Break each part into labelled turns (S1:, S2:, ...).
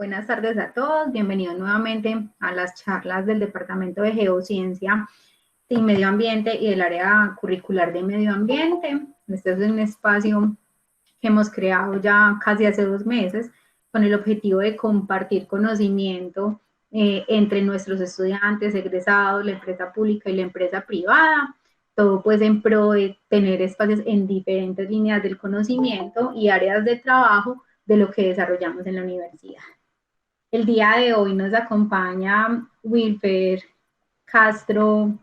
S1: Buenas tardes a todos, bienvenidos nuevamente a las charlas del Departamento de Geociencia y Medio Ambiente y del área curricular de Medio Ambiente. Este es un espacio que hemos creado ya casi hace 2 meses con el objetivo de compartir conocimiento entre nuestros estudiantes, egresados, la empresa pública y la empresa privada, todo pues en pro de tener espacios en diferentes líneas del conocimiento y áreas de trabajo de lo que desarrollamos en la universidad. El día de hoy nos acompaña Wilfer Castro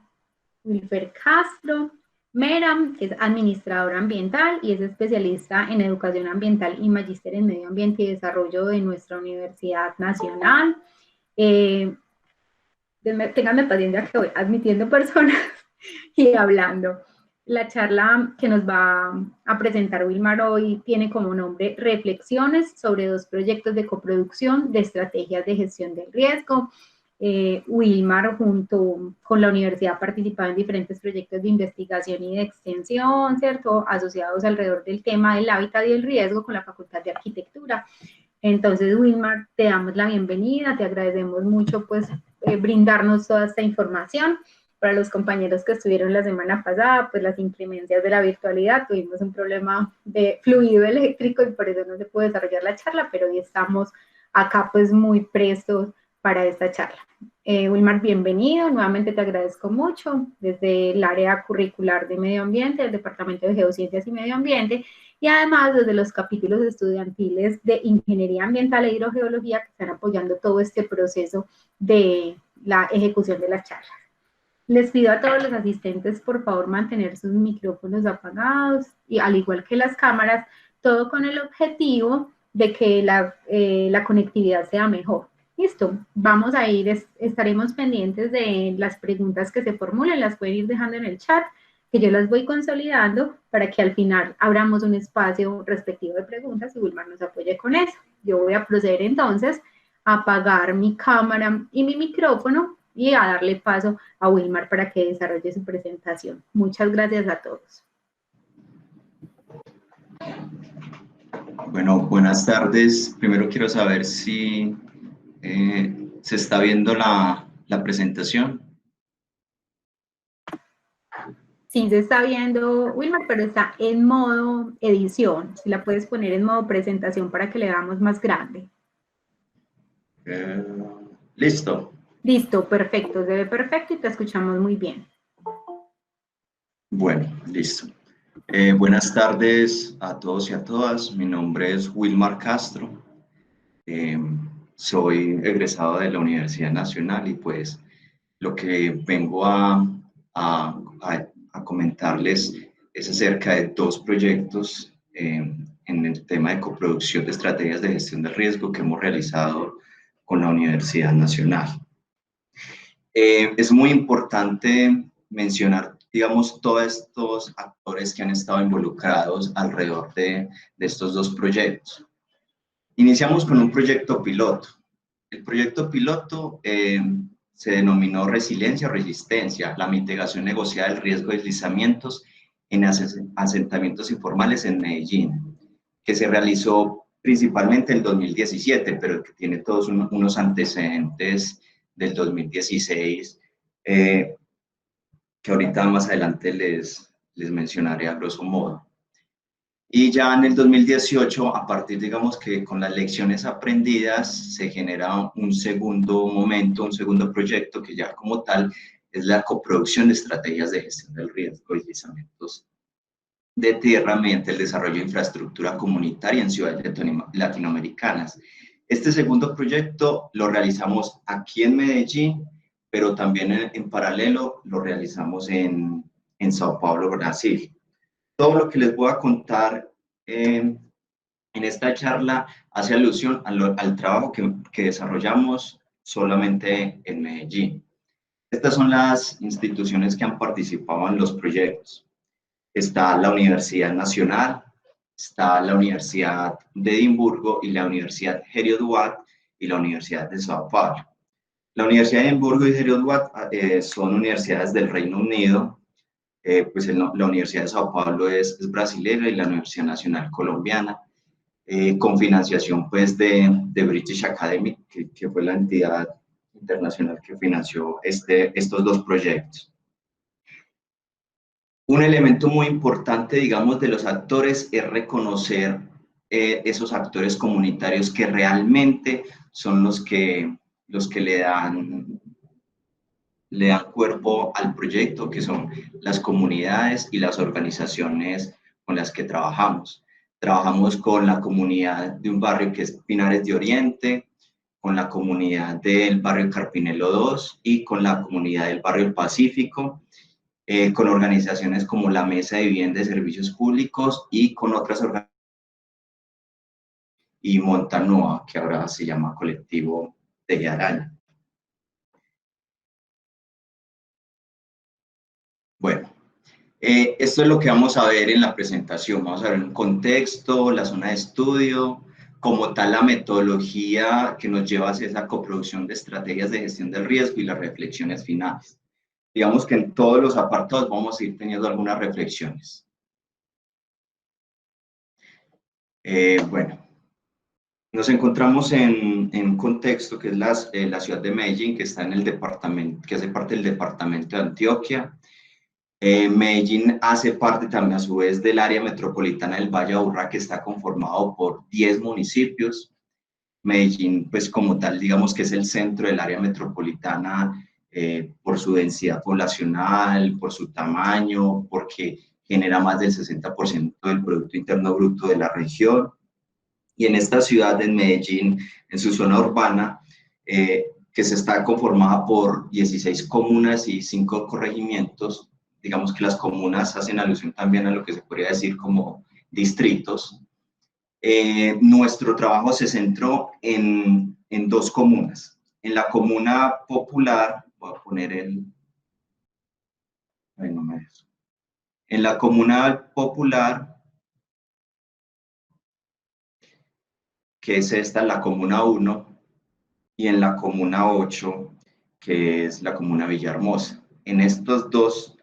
S1: Meram, que es administrador ambiental y es especialista en educación ambiental y magíster en medio ambiente y desarrollo de nuestra Universidad Nacional. Ténganme paciencia que voy admitiendo personas y hablando. La charla que nos va a presentar Wilmar hoy tiene como nombre Reflexiones sobre 2 proyectos de coproducción de estrategias de gestión del riesgo. Wilmar junto con la universidad ha participado en diferentes proyectos de investigación y de extensión, ¿cierto? Asociados alrededor del tema del hábitat y el riesgo con la Facultad de Arquitectura. Entonces, Wilmar, te damos la bienvenida, te agradecemos mucho pues brindarnos toda esta información. Para los compañeros que estuvieron la semana pasada, pues las inclemencias de la virtualidad, tuvimos un problema de fluido eléctrico y por eso no se pudo desarrollar la charla, pero hoy estamos acá pues muy prestos para esta charla. Wilmar, bienvenido, nuevamente te agradezco mucho desde el área curricular de Medio Ambiente, del Departamento de Geociencias y Medio Ambiente, y además desde los capítulos estudiantiles de Ingeniería Ambiental e Hidrogeología que están apoyando todo este proceso de la ejecución de las charlas. Les pido a todos los asistentes, por favor, mantener sus micrófonos apagados, y al igual que las cámaras, todo con el objetivo de que la conectividad sea mejor. Listo, vamos a ir, estaremos pendientes de las preguntas que se formulen, las pueden ir dejando en el chat, que yo las voy consolidando para que al final abramos un espacio respectivo de preguntas y Wilmar nos apoye con eso. Yo voy a proceder entonces a apagar mi cámara y mi micrófono y a darle paso a Wilmar para que desarrolle su presentación. Muchas gracias a todos.
S2: Bueno, buenas tardes. Primero quiero saber si se está viendo la presentación.
S1: Sí, se está viendo, Wilmar, pero está en modo edición. Si la puedes poner en modo presentación para que le damos más grande.
S2: ¿Listo?
S1: Listo, perfecto. Se ve perfecto y te escuchamos muy bien.
S2: Bueno, listo. Buenas tardes a todos y a todas. Mi nombre es Wilmar Castro. Soy egresado de la Universidad Nacional y pues lo que vengo a comentarles es acerca de 2 proyectos en el tema de coproducción de estrategias de gestión del riesgo que hemos realizado con la Universidad Nacional. Es muy importante mencionar, digamos, todos estos actores que han estado involucrados alrededor de estos 2 proyectos. Iniciamos con un proyecto piloto. El proyecto piloto se denominó Resiliencia o Resistencia, la mitigación negociada del riesgo de deslizamientos en asentamientos informales en Medellín, que se realizó principalmente en 2017, pero que tiene todos unos antecedentes del 2016, que ahorita más adelante les mencionaré a grosso modo. Y ya en el 2018, a partir, digamos que con las lecciones aprendidas, se genera un segundo momento, un segundo proyecto que ya como tal es la coproducción de estrategias de gestión del riesgo y deslizamientos de tierra mediante el desarrollo de infraestructura comunitaria en ciudades latinoamericanas. Este segundo proyecto lo realizamos aquí en Medellín, pero también en paralelo lo realizamos en Sao Paulo, Brasil. Todo lo que les voy a contar en esta charla hace alusión al trabajo que desarrollamos solamente en Medellín. Estas son las instituciones que han participado en los proyectos. Está la Universidad Nacional, está la Universidad de Edimburgo y la Universidad Heriot-Watt y la Universidad de Sao Paulo. La Universidad de Edimburgo y Heriot-Watt son universidades del Reino Unido. Pues la Universidad de Sao Paulo es brasilera y la Universidad Nacional colombiana. con financiación pues de British Academy, que fue la entidad internacional que financió estos dos proyectos. Un elemento muy importante, digamos, de los actores es reconocer esos actores comunitarios que realmente son los que le dan cuerpo al proyecto, que son las comunidades y las organizaciones con las que trabajamos. Trabajamos con la comunidad de un barrio que es Pinares de Oriente, con la comunidad del barrio Carpinelo 2 y con la comunidad del barrio El Pacífico, con organizaciones como la Mesa de Vivienda y Servicios Públicos y con otras organizaciones, y Montanoa, que ahora se llama Colectivo de Araña. Bueno, esto es lo que vamos a ver en la presentación. Vamos a ver un contexto, la zona de estudio, como tal la metodología que nos lleva hacia esa coproducción de estrategias de gestión del riesgo y las reflexiones finales. Digamos que en todos los apartados vamos a ir teniendo algunas reflexiones. Bueno, nos encontramos en un contexto que es la ciudad de Medellín, que está en el departamento, que hace parte del departamento de Antioquia. Medellín hace parte también a su vez del área metropolitana del Valle de Aburrá, que está conformado por 10 municipios. Medellín, pues como tal, digamos que es el centro del área metropolitana por su densidad poblacional, por su tamaño, porque genera más del 60% del Producto Interno Bruto de la región. Y en esta ciudad, en Medellín, en su zona urbana, que se está conformada por 16 comunas y 5 corregimientos, digamos que las comunas hacen alusión también a lo que se podría decir como distritos. Nuestro trabajo se centró en 2 comunas. En la comuna popular, voy a poner en la comuna popular, que es esta, la comuna 1, y en la comuna 8, que es la comuna Villahermosa. En estos 2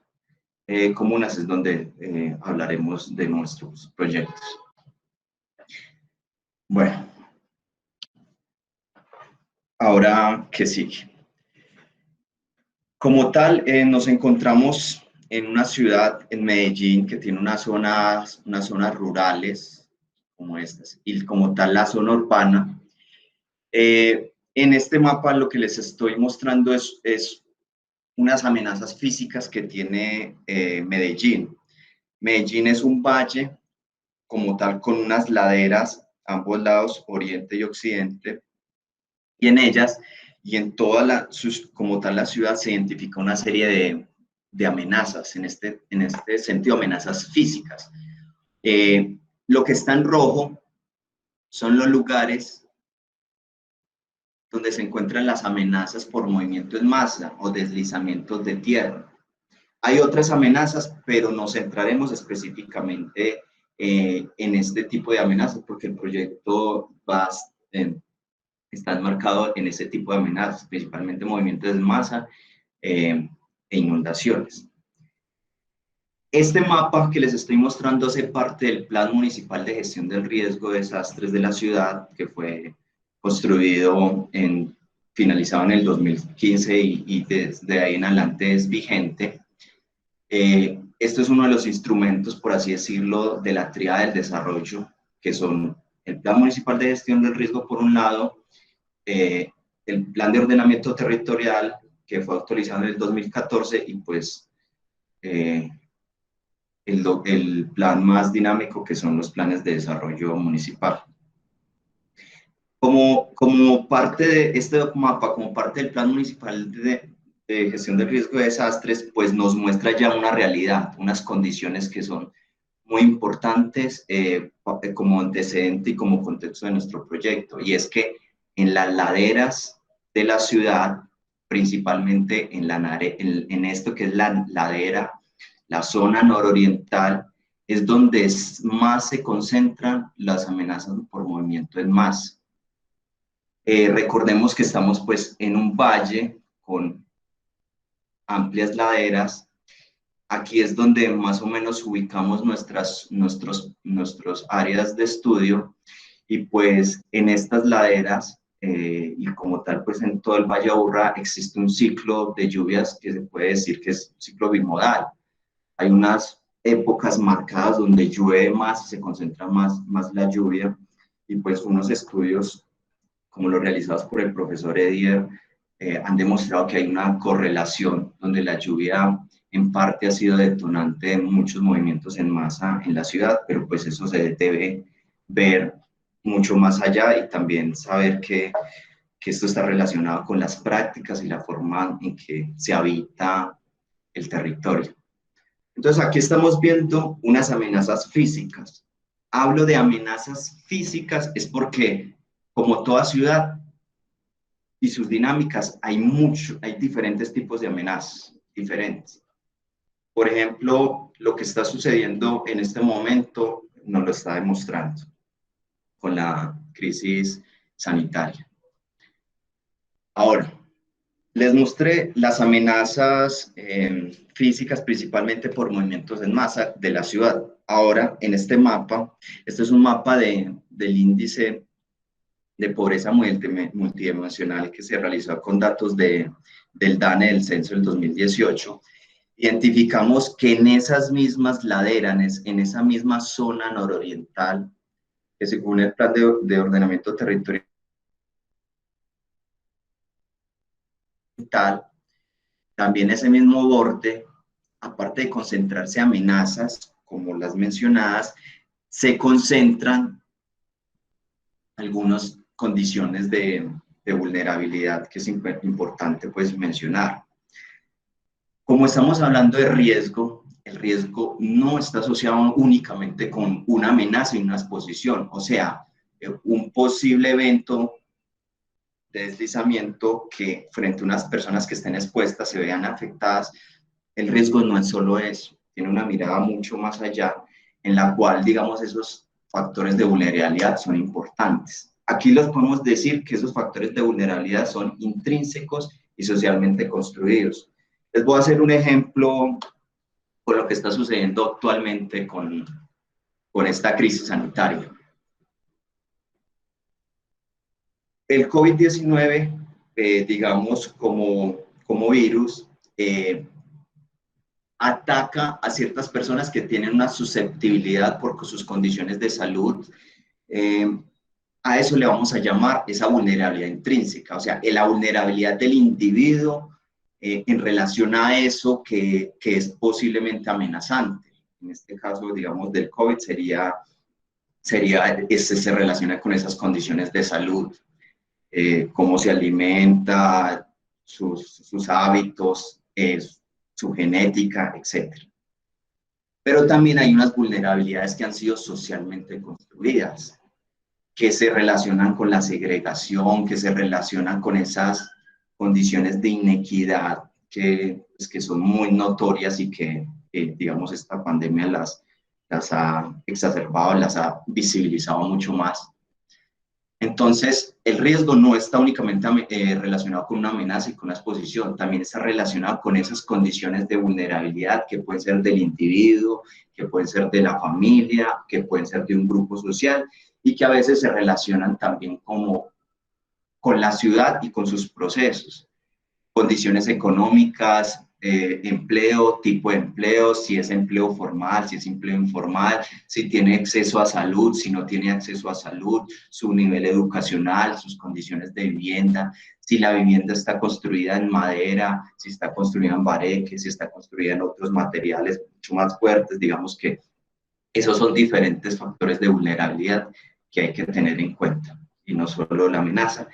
S2: comunas es donde hablaremos de nuestros proyectos. Bueno, ahora, ¿qué sigue? Como tal, nos encontramos en una ciudad, en Medellín, que tiene unas zonas rurales como estas, y como tal la zona urbana. En este mapa lo que les estoy mostrando es unas amenazas físicas que tiene Medellín. Medellín es un valle como tal con unas laderas a ambos lados, oriente y occidente, y en ellas y en toda como tal la ciudad se identifica una serie de amenazas, en este sentido amenazas físicas. Lo que está en rojo son los lugares donde se encuentran las amenazas por movimiento en masa o deslizamientos de tierra. Hay otras amenazas, pero nos centraremos específicamente en este tipo de amenazas porque el proyecto está enmarcado en ese tipo de amenazas, principalmente movimientos de masa e inundaciones. Este mapa que les estoy mostrando hace parte del Plan Municipal de Gestión del Riesgo de Desastres de la ciudad, que fue construido finalizado en el 2015 y desde ahí en adelante es vigente. Esto es uno de los instrumentos, por así decirlo, de la tríada del desarrollo, que son el Plan Municipal de Gestión del Riesgo por un lado, el Plan de Ordenamiento Territorial, que fue actualizado en el 2014, y pues el plan más dinámico, que son los planes de desarrollo municipal. Como parte de este mapa, como parte del Plan Municipal de Gestión del Riesgo de Desastres, pues nos muestra ya una realidad, unas condiciones que son muy importantes como antecedente y como contexto de nuestro proyecto, y es que en las laderas de la ciudad, principalmente en esto que es la ladera, la zona nororiental, es donde más se concentran las amenazas por movimiento en masa. Recordemos que estamos pues en un valle con amplias laderas. Aquí es donde más o menos ubicamos nuestros áreas de estudio, Y pues en estas laderas y como tal pues en todo el Valle Aburrá existe un ciclo de lluvias que se puede decir que es un ciclo bimodal. Hay unas épocas marcadas donde llueve más y se concentra más la lluvia, y pues unos estudios como los realizados por el profesor Edier han demostrado que hay una correlación donde la lluvia en parte ha sido detonante de muchos movimientos en masa en la ciudad, pero pues eso se debe ver mucho más allá y también saber que esto está relacionado con las prácticas y la forma en que se habita el territorio. Entonces aquí estamos viendo unas amenazas físicas. Hablo de amenazas físicas es porque, como toda ciudad y sus dinámicas, hay diferentes tipos de amenazas, diferentes. Por ejemplo, lo que está sucediendo en este momento nos lo está demostrando con la crisis sanitaria. Ahora, les mostré las amenazas físicas principalmente por movimientos en masa de la ciudad. Ahora, en este mapa, este es un mapa del índice de pobreza multidimensional que se realizó con datos del DANE del censo del 2018. Identificamos que en esas mismas laderas, en esa misma zona nororiental, que según el plan de ordenamiento territorial, también ese mismo borde, aparte de concentrarse amenazas, como las mencionadas, se concentran algunas condiciones de vulnerabilidad que es importante pues mencionar. Como estamos hablando de riesgo, el riesgo no está asociado únicamente con una amenaza y una exposición, o sea, un posible evento de deslizamiento que frente a unas personas que estén expuestas se vean afectadas. El riesgo no es solo eso, tiene una mirada mucho más allá, en la cual, digamos, esos factores de vulnerabilidad son importantes. Aquí los podemos decir que esos factores de vulnerabilidad son intrínsecos y socialmente construidos. Les voy a hacer un ejemplo con lo que está sucediendo actualmente con esta crisis sanitaria. El COVID-19, digamos, como virus, ataca a ciertas personas que tienen una susceptibilidad por sus condiciones de salud. A eso le vamos a llamar esa vulnerabilidad intrínseca, o sea, la vulnerabilidad del individuo en relación a eso que es posiblemente amenazante. En este caso, digamos, del COVID se relaciona con esas condiciones de salud, cómo se alimenta, sus hábitos, su genética, etc. Pero también hay unas vulnerabilidades que han sido socialmente construidas, que se relacionan con la segregación, que se relacionan con esas condiciones de inequidad que son muy notorias y que digamos, esta pandemia las ha exacerbado, las ha visibilizado mucho más. Entonces, el riesgo no está únicamente relacionado con una amenaza y con una exposición, también está relacionado con esas condiciones de vulnerabilidad que pueden ser del individuo, que pueden ser de la familia, que pueden ser de un grupo social y que a veces se relacionan también con la ciudad y con sus procesos, condiciones económicas, empleo, tipo de empleo, si es empleo formal, si es empleo informal, si tiene acceso a salud, si no tiene acceso a salud, su nivel educacional, sus condiciones de vivienda, si la vivienda está construida en madera, si está construida en bareque, si está construida en otros materiales mucho más fuertes, digamos que esos son diferentes factores de vulnerabilidad que hay que tener en cuenta y no solo la amenaza.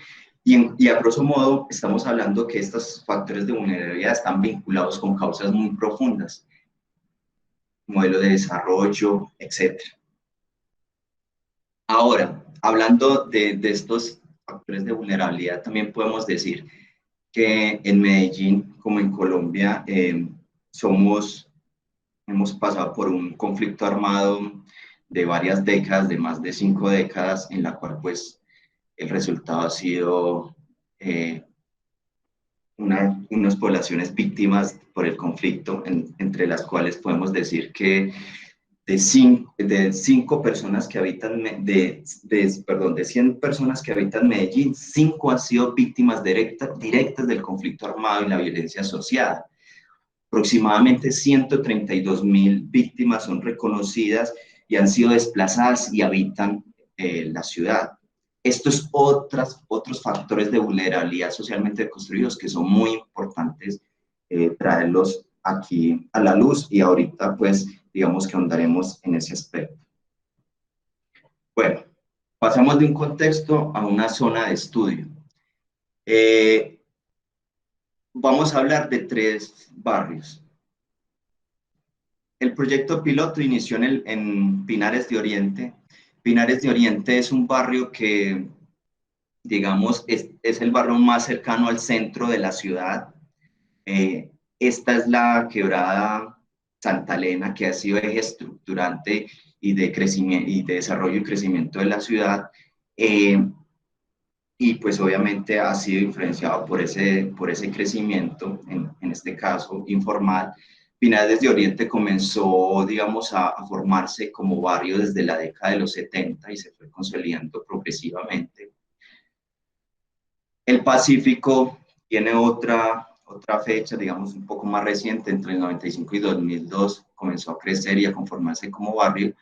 S2: Y a grosso modo estamos hablando que estos factores de vulnerabilidad están vinculados con causas muy profundas, modelo de desarrollo, etc. Ahora, hablando de estos factores de vulnerabilidad, también podemos decir que en Medellín, como en Colombia, hemos pasado por un conflicto armado de varias décadas, de más de 5 décadas, en la cual pues el resultado ha sido unas poblaciones víctimas por el conflicto, entre las cuales podemos decir que de 5 personas que habitan, perdón, de 100 personas que habitan Medellín, 5 han sido víctimas directas del conflicto armado y la violencia asociada. Aproximadamente 132.000 víctimas son reconocidas y han sido desplazadas y habitan la ciudad. Estos otros factores de vulnerabilidad socialmente construidos que son muy importantes traerlos aquí a la luz, y ahorita pues digamos que ahondaremos en ese aspecto. Bueno, pasamos de un contexto a una zona de estudio. Vamos a hablar de 3 barrios. El proyecto piloto inició en Pinares de Oriente. Pinares de Oriente es un barrio que, digamos, es el barrio más cercano al centro de la ciudad. Esta es la quebrada Santa Elena, que ha sido eje estructurante y de crecimiento y de desarrollo y crecimiento de la ciudad. Y pues obviamente ha sido influenciado por ese crecimiento, en este caso informal. Pinares de Oriente comenzó, digamos, a formarse como barrio desde la década de los 70 y se fue consolidando progresivamente. El Pacífico tiene otra fecha, digamos, un poco más reciente, entre el 95 y 2002, comenzó a crecer y a conformarse como barrio.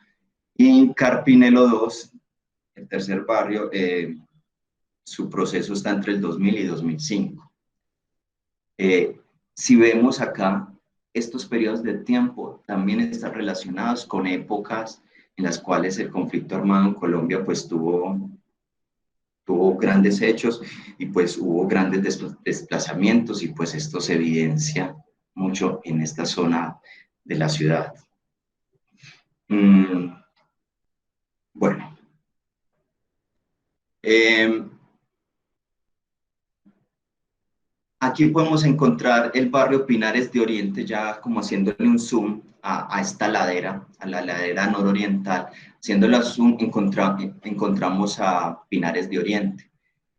S2: Y Carpinelo 2, el tercer barrio, su proceso está entre el 2000 y 2005. Si vemos acá, estos periodos de tiempo también están relacionados con épocas en las cuales el conflicto armado en Colombia pues tuvo grandes hechos y pues hubo grandes desplazamientos, y pues esto se evidencia mucho en esta zona de la ciudad. Bueno. Aquí podemos encontrar el barrio Pinares de Oriente, ya como haciéndole un zoom a esta ladera, a la ladera nororiental. Haciéndole zoom encontramos a Pinares de Oriente,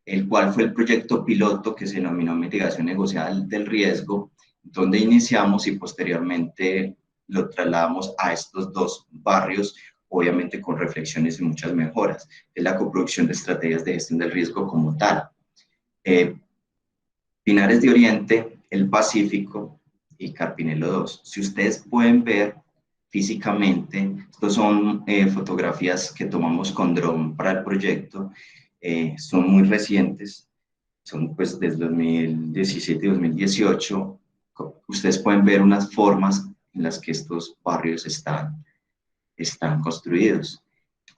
S2: el cual fue el proyecto piloto que se denominó mitigación negociada del riesgo, donde iniciamos y posteriormente lo trasladamos a estos 2 barrios, obviamente con reflexiones y muchas mejoras. Es la coproducción de estrategias de gestión del riesgo como tal. Pinares de Oriente, el Pacífico y Carpinelo 2. Si ustedes pueden ver físicamente, estos son fotografías que tomamos con dron para el proyecto, son muy recientes, son pues desde 2017 y 2018. Ustedes pueden ver unas formas en las que estos barrios están construidos.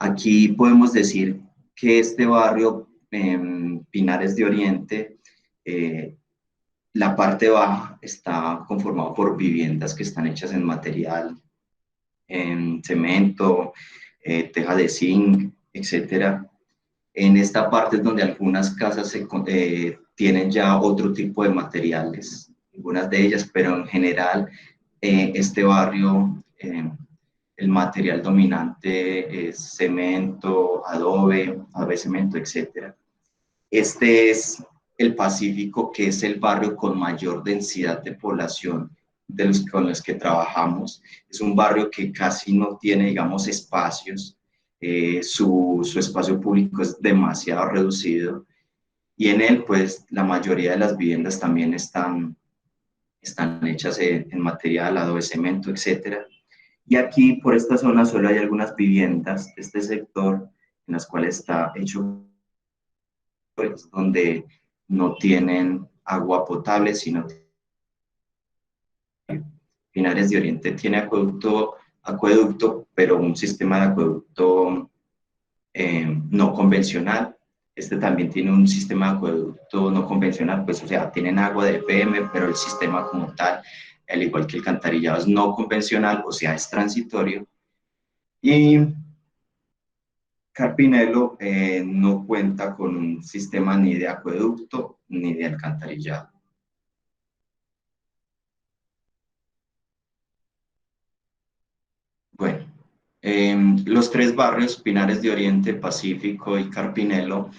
S2: Aquí podemos decir que este barrio, Pinares de Oriente, la parte baja está conformada por viviendas que están hechas en material, en cemento, teja de zinc, etc. En esta parte es donde algunas casas tienen ya otro tipo de materiales, algunas de ellas, pero en general este barrio, el material dominante es cemento, adobe cemento, etc. Este es el Pacífico, que es el barrio con mayor densidad de población con los que trabajamos. Es un barrio que casi no tiene, digamos, espacios. Su espacio público es demasiado reducido, y en él, pues, la mayoría de las viviendas también están hechas en material, adobe, cemento, etc. Y aquí, por esta zona, solo hay algunas viviendas de este sector en las cuales está hecho donde no tienen agua potable, sino Pinares de Oriente tiene acueducto, pero un sistema de acueducto no convencional. Este también tiene un sistema de acueducto no convencional, pues o sea, tienen agua de EPM, pero el sistema como tal, al igual que el alcantarillado, es no convencional, o sea, es transitorio. Y Carpinelo no cuenta con un sistema ni de acueducto ni de alcantarillado. Bueno, los 3 barrios, Pinares de Oriente, Pacífico y Carpinelo,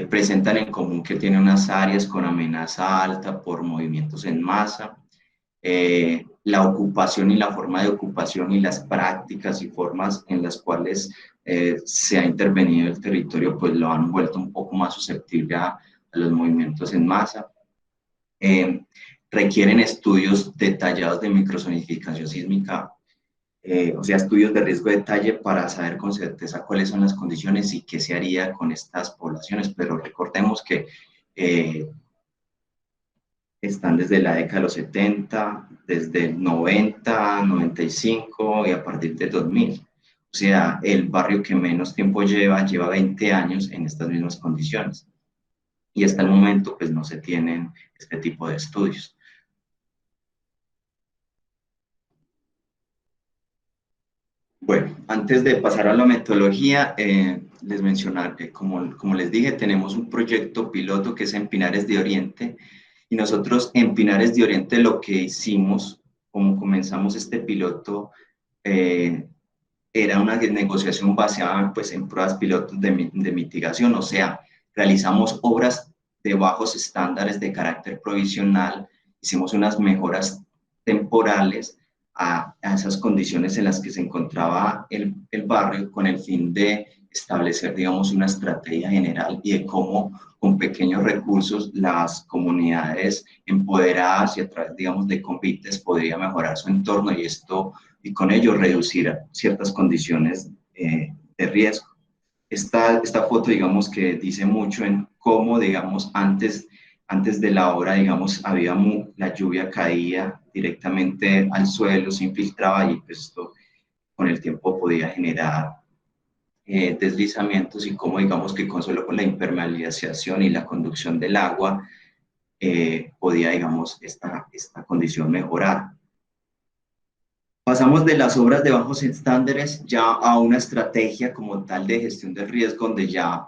S2: presentan en común que tienen unas áreas con amenaza alta por movimientos en masa, la ocupación y la forma de ocupación y las prácticas y formas en las cuales se ha intervenido el territorio, pues lo han vuelto un poco más susceptible a los movimientos en masa. Requieren estudios detallados de microsonificación sísmica, o sea, estudios de riesgo de detalle para saber con certeza cuáles son las condiciones y qué se haría con estas poblaciones, pero recordemos que están desde la década de los 70, desde el 90, 95 y a partir de 2000. O sea, el barrio que menos tiempo lleva 20 años en estas mismas condiciones. Y hasta el momento, pues no se tienen este tipo de estudios. Bueno, antes de pasar a la metodología, les mencionar que, como les dije, tenemos un proyecto piloto que es en Pinares de Oriente, y nosotros en Pinares de Oriente lo que hicimos, como comenzamos este piloto, era una negociación basada pues, en pruebas pilotos de mitigación, o sea, realizamos obras de bajos estándares de carácter provisional, hicimos unas mejoras temporales a esas condiciones en las que se encontraba el barrio con el fin de establecer, digamos, una estrategia general y de cómo con pequeños recursos las comunidades empoderadas y a través, digamos, de convites podría mejorar su entorno y con ello reducir ciertas condiciones de riesgo. Esta foto, digamos, que dice mucho en cómo, digamos, antes de la obra, digamos, la lluvia caía directamente al suelo, se infiltraba y pues esto con el tiempo podía generar deslizamientos y cómo, digamos, que solo con la impermeabilización y la conducción del agua podía, digamos, esta condición mejorar. Pasamos de las obras de bajos estándares ya a una estrategia como tal de gestión del riesgo, donde ya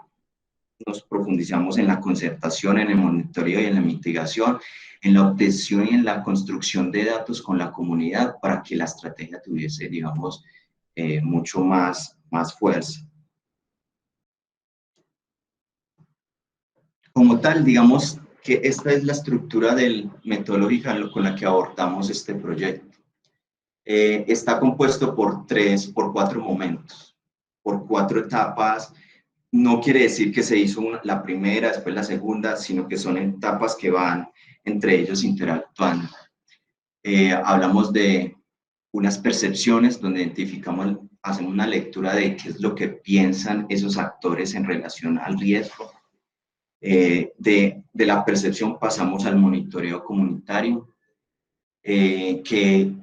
S2: nos profundizamos en la concertación, en el monitoreo y en la mitigación, en la obtención y en la construcción de datos con la comunidad para que la estrategia tuviese, digamos, mucho más fuerza. Como tal, digamos que esta es la estructura metodológica con la que abordamos este proyecto. Está compuesto por 4 momentos, por 4 etapas. No quiere decir que se hizo la primera, después la segunda, sino que son etapas que van entre ellos interactuando. Hablamos de unas percepciones donde identificamos, hacemos una lectura de qué es lo que piensan esos actores en relación al riesgo. De la percepción pasamos al monitoreo comunitario, que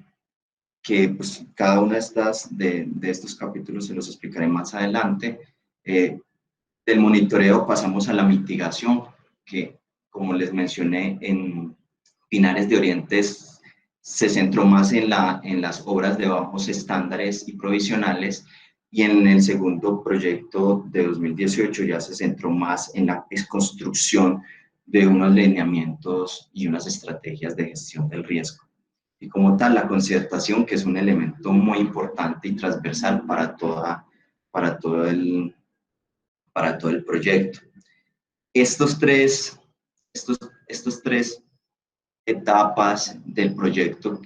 S2: pues, cada una de estos capítulos se los explicaré más adelante. Del monitoreo pasamos a la mitigación, que como les mencioné, en Pinares de Oriente se centró más en las obras de bajos estándares y provisionales, y en el segundo proyecto de 2018 ya se centró más en la construcción de unos lineamientos y unas estrategias de gestión del riesgo. Y como tal, la concertación, que es un elemento muy importante y transversal para todo el proyecto. Estos tres etapas del proyecto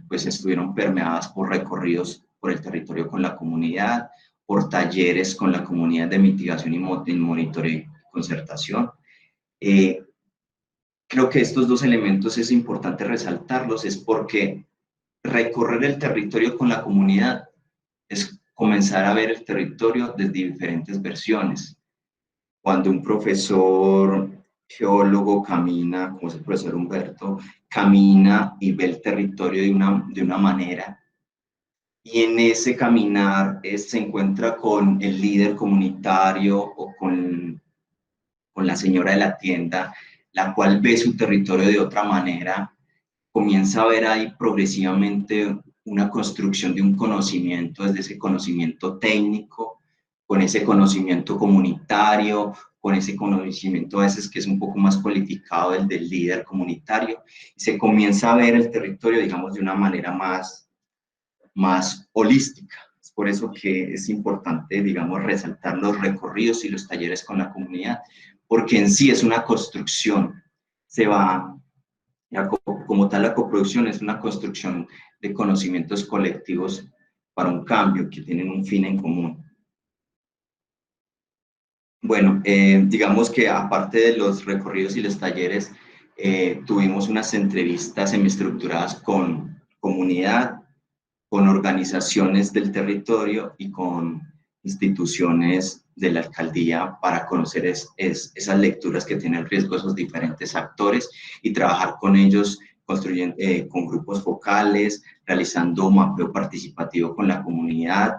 S2: pues estuvieron permeadas por recorridos por el territorio con la comunidad, por talleres con la comunidad de mitigación y monitoreo y concertación. Creo que estos 2 elementos es importante resaltarlos, es porque recorrer el territorio con la comunidad es comenzar a ver el territorio desde diferentes versiones. Cuando un profesor geólogo camina, como es el profesor Humberto, camina y ve el territorio de una manera, y en ese caminar se encuentra con el líder comunitario o con la señora de la tienda, la cual ve su territorio de otra manera, comienza a ver ahí progresivamente una construcción de un conocimiento, desde ese conocimiento técnico, con ese conocimiento comunitario, con ese conocimiento a veces que es un poco más cualificado, el del líder comunitario, y se comienza a ver el territorio, digamos, de una manera más holística. Es por eso que es importante, digamos, resaltar los recorridos y los talleres con la comunidad, porque en sí es una construcción, se va Como tal, la coproducción es una construcción de conocimientos colectivos para un cambio que tienen un fin en común. Bueno, digamos que aparte de los recorridos y los talleres, tuvimos unas entrevistas semiestructuradas con comunidad, con organizaciones del territorio y con instituciones de la alcaldía para conocer esas lecturas que tienen riesgo esos diferentes actores y trabajar con ellos construyendo, con grupos focales, realizando mapeo participativo con la comunidad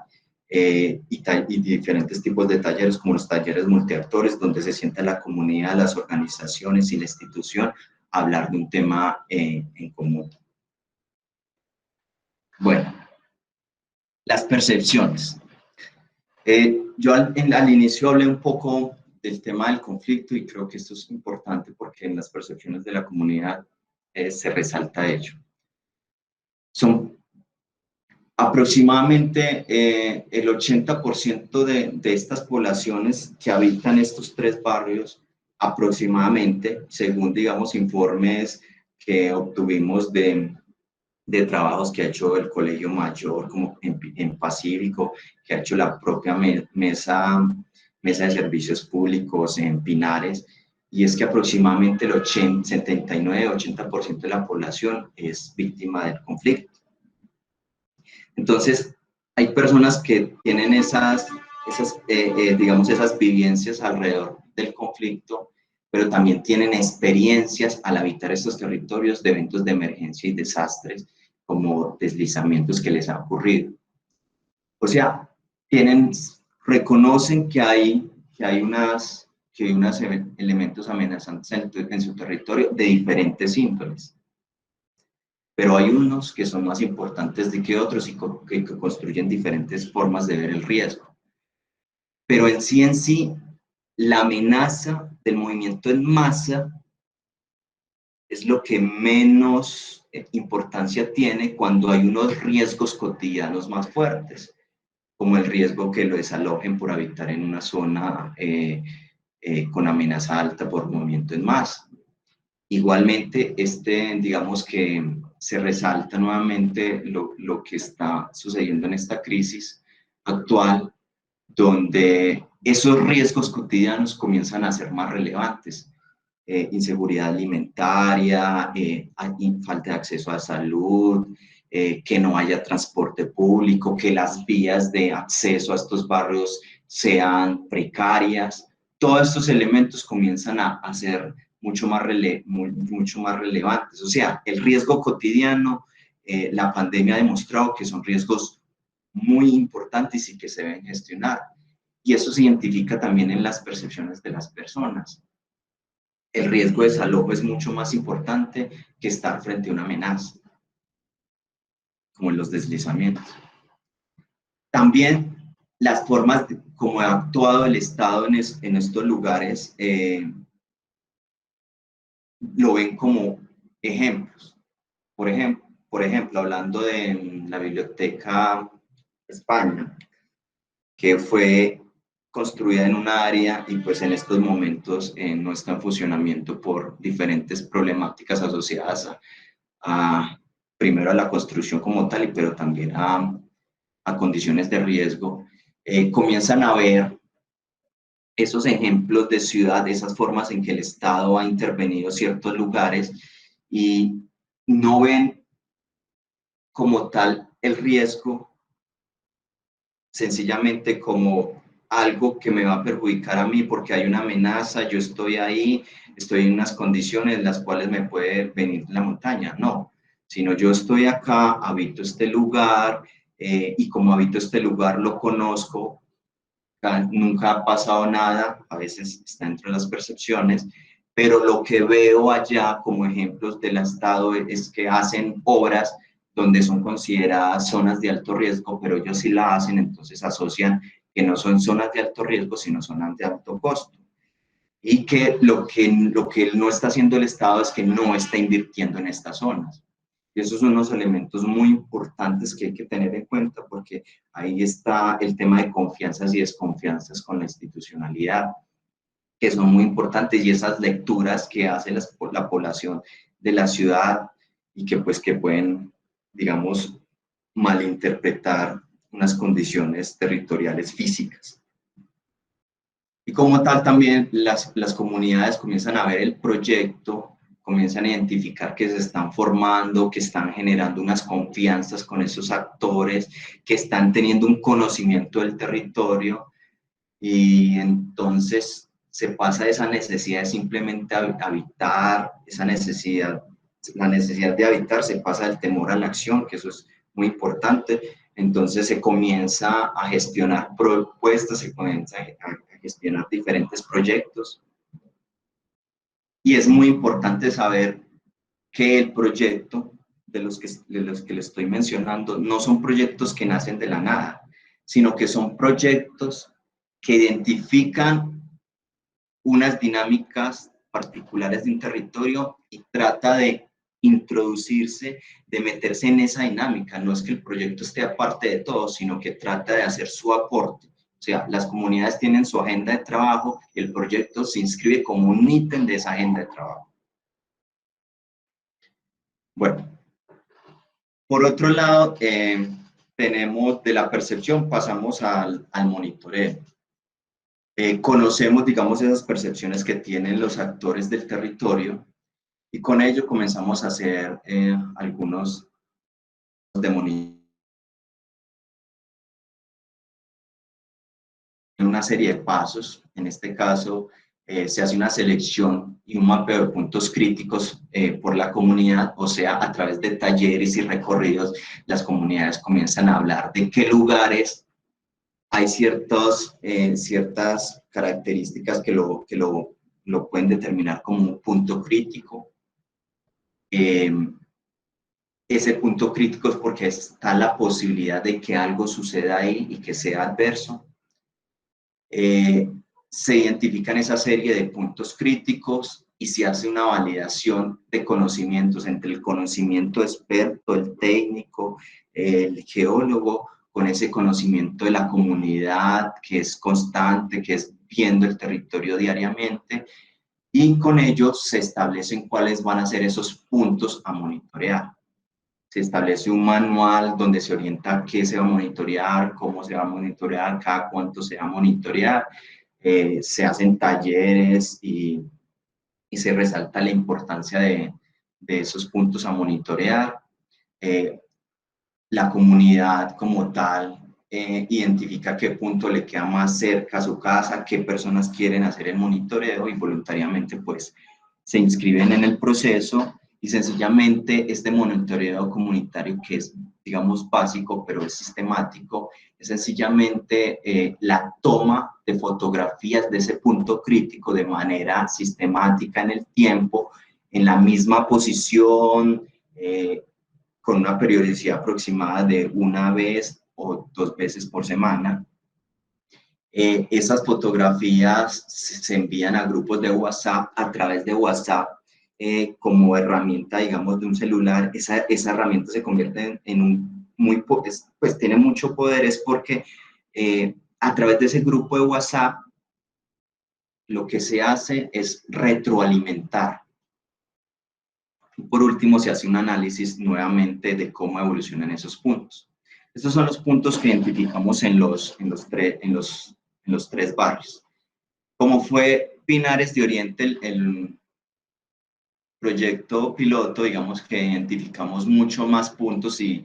S2: y diferentes tipos de talleres como los talleres multiactores donde se sienta la comunidad, las organizaciones y la institución a hablar de un tema en común. Bueno, las percepciones. Yo al inicio hablé un poco del tema del conflicto y creo que esto es importante porque en las percepciones de la comunidad se resalta ello. Son aproximadamente el 80% de estas poblaciones que habitan estos 3 barrios, aproximadamente, según, digamos, informes que obtuvimos de trabajos que ha hecho el Colegio Mayor, como en Pacífico, que ha hecho la propia mesa de servicios públicos en Pinares, y es que aproximadamente el 79-80% de la población es víctima del conflicto. Entonces, hay personas que tienen digamos, esas vivencias alrededor del conflicto, pero también tienen experiencias al habitar estos territorios de eventos de emergencia y desastres, como deslizamientos que les ha ocurrido. O sea, reconocen que hay unos elementos amenazantes en su territorio de diferentes índoles. Pero hay unos que son más importantes que otros y que construyen diferentes formas de ver el riesgo. Pero en sí, la amenaza del movimiento en masa es lo que menos importancia tiene cuando hay unos riesgos cotidianos más fuertes, como el riesgo que lo desalojen por habitar en una zona con amenaza alta por movimiento en masa. Igualmente, digamos que se resalta nuevamente lo que está sucediendo en esta crisis actual, donde esos riesgos cotidianos comienzan a ser más relevantes. Inseguridad alimentaria, falta de acceso a salud, que no haya transporte público, que las vías de acceso a estos barrios sean precarias. Todos estos elementos comienzan a ser mucho más relevantes. O sea, el riesgo cotidiano, la pandemia ha demostrado que son riesgos muy importantes y que se deben gestionar. Y eso se identifica también en las percepciones de las personas. El riesgo de desalojo es mucho más importante que estar frente a una amenaza, como en los deslizamientos. También las formas como ha actuado el Estado en estos lugares lo ven como ejemplos. Por ejemplo, hablando de la Biblioteca España, que fue construida en un área y pues en estos momentos no está en funcionamiento por diferentes problemáticas asociadas primero a la construcción como tal, pero también a condiciones de riesgo, comienzan a ver esos ejemplos de ciudad, esas formas en que el Estado ha intervenido en ciertos lugares y no ven como tal el riesgo sencillamente como algo que me va a perjudicar a mí porque hay una amenaza, yo estoy ahí, estoy en unas condiciones en las cuales me puede venir la montaña. No, sino yo estoy acá, habito este lugar y como habito este lugar lo conozco, nunca ha pasado nada, a veces está dentro de las percepciones, pero lo que veo allá como ejemplos del Estado es que hacen obras donde son consideradas zonas de alto riesgo, pero ellos sí la hacen, entonces asocian que no son zonas de alto riesgo, sino zonas de alto costo. Y que lo que no está haciendo el Estado es que no está invirtiendo en estas zonas. Y esos son unos elementos muy importantes que hay que tener en cuenta porque ahí está el tema de confianzas y desconfianzas con la institucionalidad, que son muy importantes y esas lecturas que hace la población de la ciudad y que pues que pueden, digamos, malinterpretar unas condiciones territoriales físicas. Y como tal también las comunidades comienzan a ver el proyecto, comienzan a identificar que se están formando, que están generando unas confianzas con esos actores, que están teniendo un conocimiento del territorio, y entonces se pasa de esa necesidad de simplemente habitar, la necesidad de habitar se pasa del temor a la acción, que eso es muy importante. Entonces se comienza a gestionar propuestas, se comienza a gestionar diferentes proyectos. Y es muy importante saber que el proyecto de los que le estoy mencionando no son proyectos que nacen de la nada, sino que son proyectos que identifican unas dinámicas particulares de un territorio y trata de introducirse, de meterse en esa dinámica. No es que el proyecto esté aparte de todo, sino que trata de hacer su aporte. O sea, las comunidades tienen su agenda de trabajo y el proyecto se inscribe como un ítem de esa agenda de trabajo. Bueno, por otro lado, tenemos de la percepción, pasamos al monitoreo. Conocemos, digamos, esas percepciones que tienen los actores del territorio y con ello comenzamos a hacer algunos de monitoreo. Una serie de pasos, en este caso se hace una selección y un mapeo de puntos críticos por la comunidad, o sea, a través de talleres y recorridos, las comunidades comienzan a hablar de qué lugares hay ciertas características que lo pueden determinar como un punto crítico. Ese punto crítico es porque está la posibilidad de que algo suceda ahí y que sea adverso. Se identifican esa serie de puntos críticos y se hace una validación de conocimientos entre el conocimiento experto, el técnico, el geólogo, con ese conocimiento de la comunidad que es constante, que es viendo el territorio diariamente, y con ellos se establecen cuáles van a ser esos puntos a monitorear. Se establece un manual donde se orienta qué se va a monitorear, cómo se va a monitorear, cada cuánto se va a monitorear. Se hacen talleres y se resalta la importancia de esos puntos a monitorear. La comunidad como tal identifica qué punto le queda más cerca a su casa, qué personas quieren hacer el monitoreo y voluntariamente pues se inscriben en el proceso. Y sencillamente este monitoreo comunitario, que es, digamos, básico, pero es sistemático, es sencillamente la toma de fotografías de ese punto crítico de manera sistemática en el tiempo, en la misma posición, con una periodicidad aproximada de una vez o 2 veces por semana. Esas fotografías se envían a grupos de WhatsApp. A través de WhatsApp, como herramienta, digamos, de un celular, esa herramienta se convierte en un pues tiene mucho poder, es porque a través de ese grupo de WhatsApp lo que se hace es retroalimentar. Por último, se hace un análisis nuevamente de cómo evolucionan esos puntos. Estos son los puntos que identificamos en los 3 barrios. Como fue Pinares de Oriente el proyecto piloto, digamos que identificamos mucho más puntos y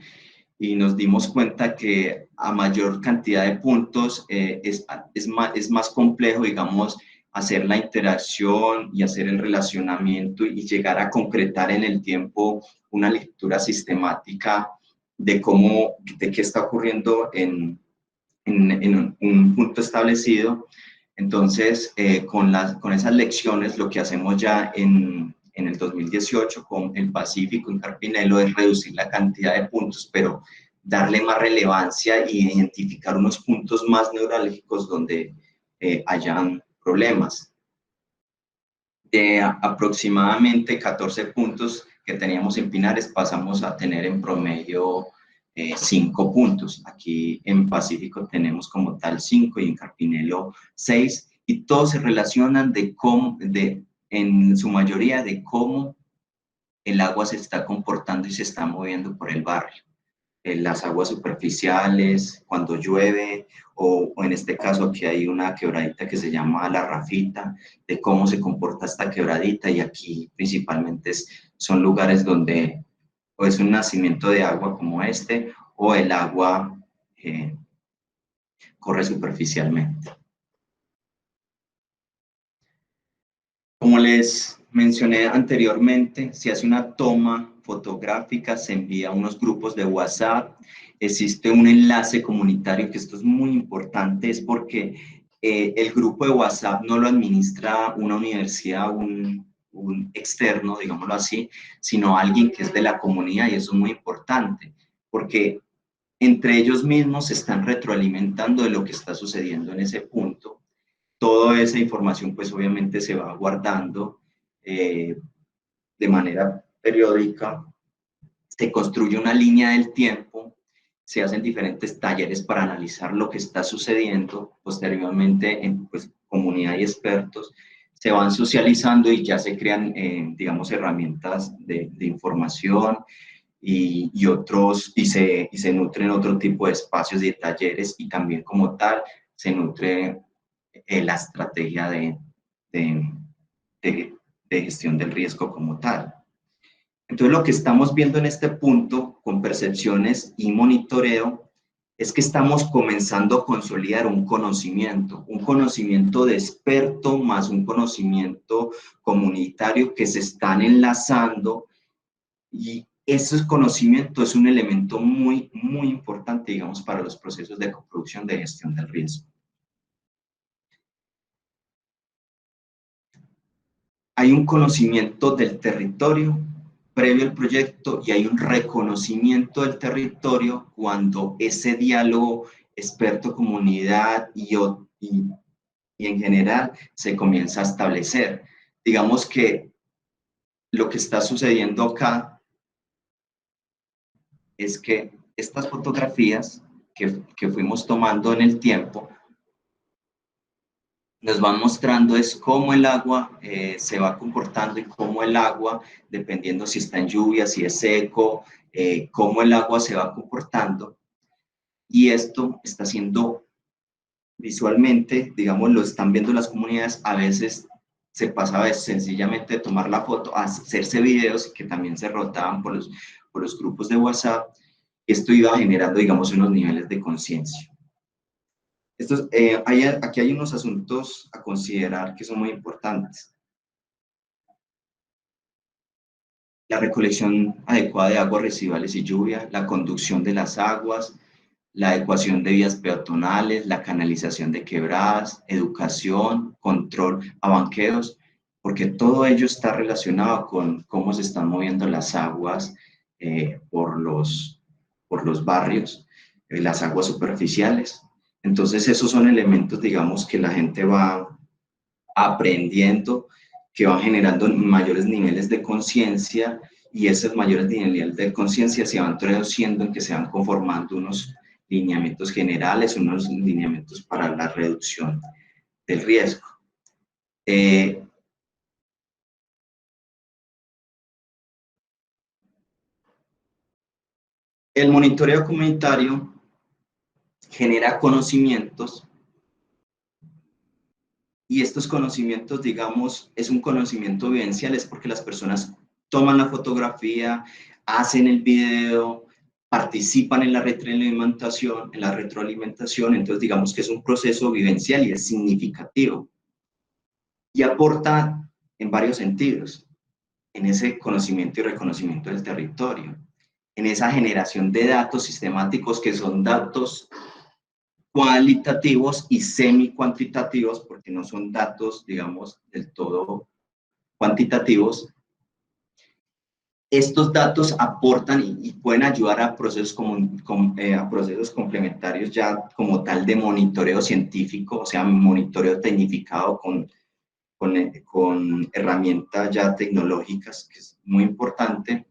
S2: nos dimos cuenta que a mayor cantidad de puntos es más complejo, digamos, hacer la interacción y hacer el relacionamiento y llegar a concretar en el tiempo una lectura sistemática de qué está ocurriendo en un punto establecido. Entonces, con esas lecciones, lo que hacemos ya en el 2018 con el Pacífico en Carpinelo es reducir la cantidad de puntos, pero darle más relevancia e identificar unos puntos más neurálgicos donde hayan problemas. De aproximadamente 14 puntos que teníamos en Pinares, pasamos a tener en promedio 5 puntos. Aquí en Pacífico tenemos como tal 5 y en Carpinelo 6, y todos se relacionan en su mayoría de cómo el agua se está comportando y se está moviendo por el barrio. Las aguas superficiales, cuando llueve, o en este caso aquí hay una quebradita que se llama La Rafita, de cómo se comporta esta quebradita, y aquí principalmente son lugares donde o es un nacimiento de agua como este, o el agua corre superficialmente. Como les mencioné anteriormente, se hace una toma fotográfica, se envía a unos grupos de WhatsApp, existe un enlace comunitario, que esto es muy importante, es porque el grupo de WhatsApp no lo administra una universidad, un externo, digámoslo así, sino alguien que es de la comunidad, y eso es muy importante, porque entre ellos mismos se están retroalimentando de lo que está sucediendo en ese punto. Toda esa información pues obviamente se va guardando de manera periódica, se construye una línea del tiempo, se hacen diferentes talleres para analizar lo que está sucediendo, posteriormente en pues, comunidad y expertos se van socializando y ya se crean, digamos, herramientas de información y se nutren otro tipo de espacios y de talleres, y también como tal se nutre la estrategia de, de, de gestión del riesgo como tal. Entonces, lo que estamos viendo en este punto con percepciones y monitoreo es que estamos comenzando a consolidar un conocimiento de experto más un conocimiento comunitario que se están enlazando, y ese conocimiento es un elemento muy, muy importante, digamos, para los procesos de coproducción de gestión del riesgo. Hay un conocimiento del territorio previo al proyecto y hay un reconocimiento del territorio cuando ese diálogo experto-comunidad y en general se comienza a establecer. Digamos que lo que está sucediendo acá es que estas fotografías que fuimos tomando en el tiempo nos van mostrando es cómo el agua se va comportando y cómo el agua, dependiendo si está en lluvia, si es seco, cómo el agua se va comportando. Y esto está siendo visualmente, digamos, lo están viendo las comunidades. A veces se pasaba de sencillamente tomar la foto a hacerse videos que también se rotaban por los grupos de WhatsApp. Esto iba generando, digamos, unos niveles de conciencia. Aquí hay unos asuntos a considerar que son muy importantes. La recolección adecuada de aguas residuales y lluvia, la conducción de las aguas, la adecuación de vías peatonales, la canalización de quebradas, educación, control a banqueos, porque todo ello está relacionado con cómo se están moviendo las aguas por los barrios, las aguas superficiales. Entonces, esos son elementos, digamos, que la gente va aprendiendo, que van generando mayores niveles de conciencia, y esos mayores niveles de conciencia se van traduciendo en que se van conformando unos lineamientos generales, unos lineamientos para la reducción del riesgo. El monitoreo comunitario genera conocimientos, y estos conocimientos, digamos, es un conocimiento vivencial, es porque las personas toman la fotografía, hacen el video, participan en la retroalimentación, entonces digamos que es un proceso vivencial y es significativo. Y aporta en varios sentidos, en ese conocimiento y reconocimiento del territorio, en esa generación de datos sistemáticos que son datos cualitativos y semi-cuantitativos, porque no son datos, digamos, del todo cuantitativos. Estos datos aportan y pueden ayudar a procesos, a procesos complementarios ya como tal de monitoreo científico, o sea, monitoreo tecnificado con herramientas ya tecnológicas, que es muy importante,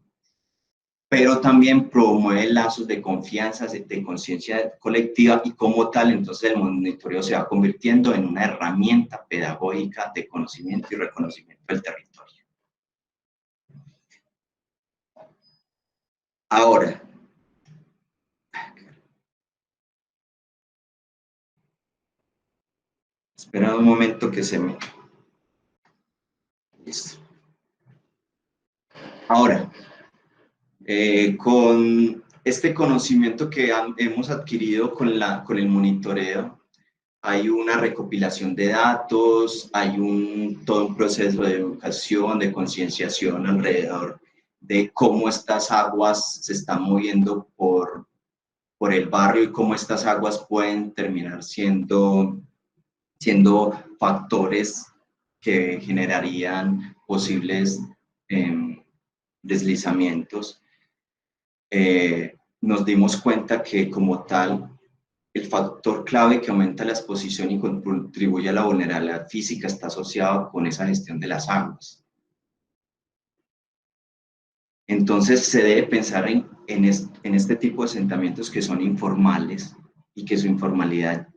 S2: pero también promueve lazos de confianza, de conciencia colectiva, y como tal, entonces el monitoreo se va convirtiendo en una herramienta pedagógica de conocimiento y reconocimiento del territorio. Ahora, espera un momento que se me... Listo. Ahora, con este conocimiento que hemos adquirido con el monitoreo, hay una recopilación de datos, hay todo un proceso de educación, de concienciación alrededor de cómo estas aguas se están moviendo por el barrio y cómo estas aguas pueden terminar siendo factores que generarían posibles deslizamientos. Nos dimos cuenta que como tal, el factor clave que aumenta la exposición y contribuye a la vulnerabilidad física está asociado con esa gestión de las aguas. Entonces se debe pensar en este tipo de asentamientos que son informales y que su informalidad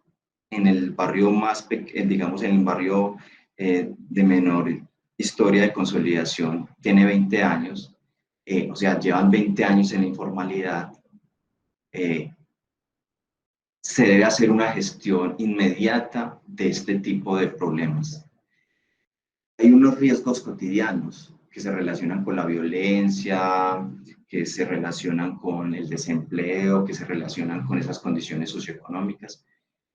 S2: en el barrio más pequeño, digamos en el barrio de menor historia de consolidación, tiene 20 años, o sea, llevan 20 años en la informalidad. Se debe hacer una gestión inmediata de este tipo de problemas. Hay unos riesgos cotidianos que se relacionan con la violencia, que se relacionan con el desempleo, que se relacionan con esas condiciones socioeconómicas,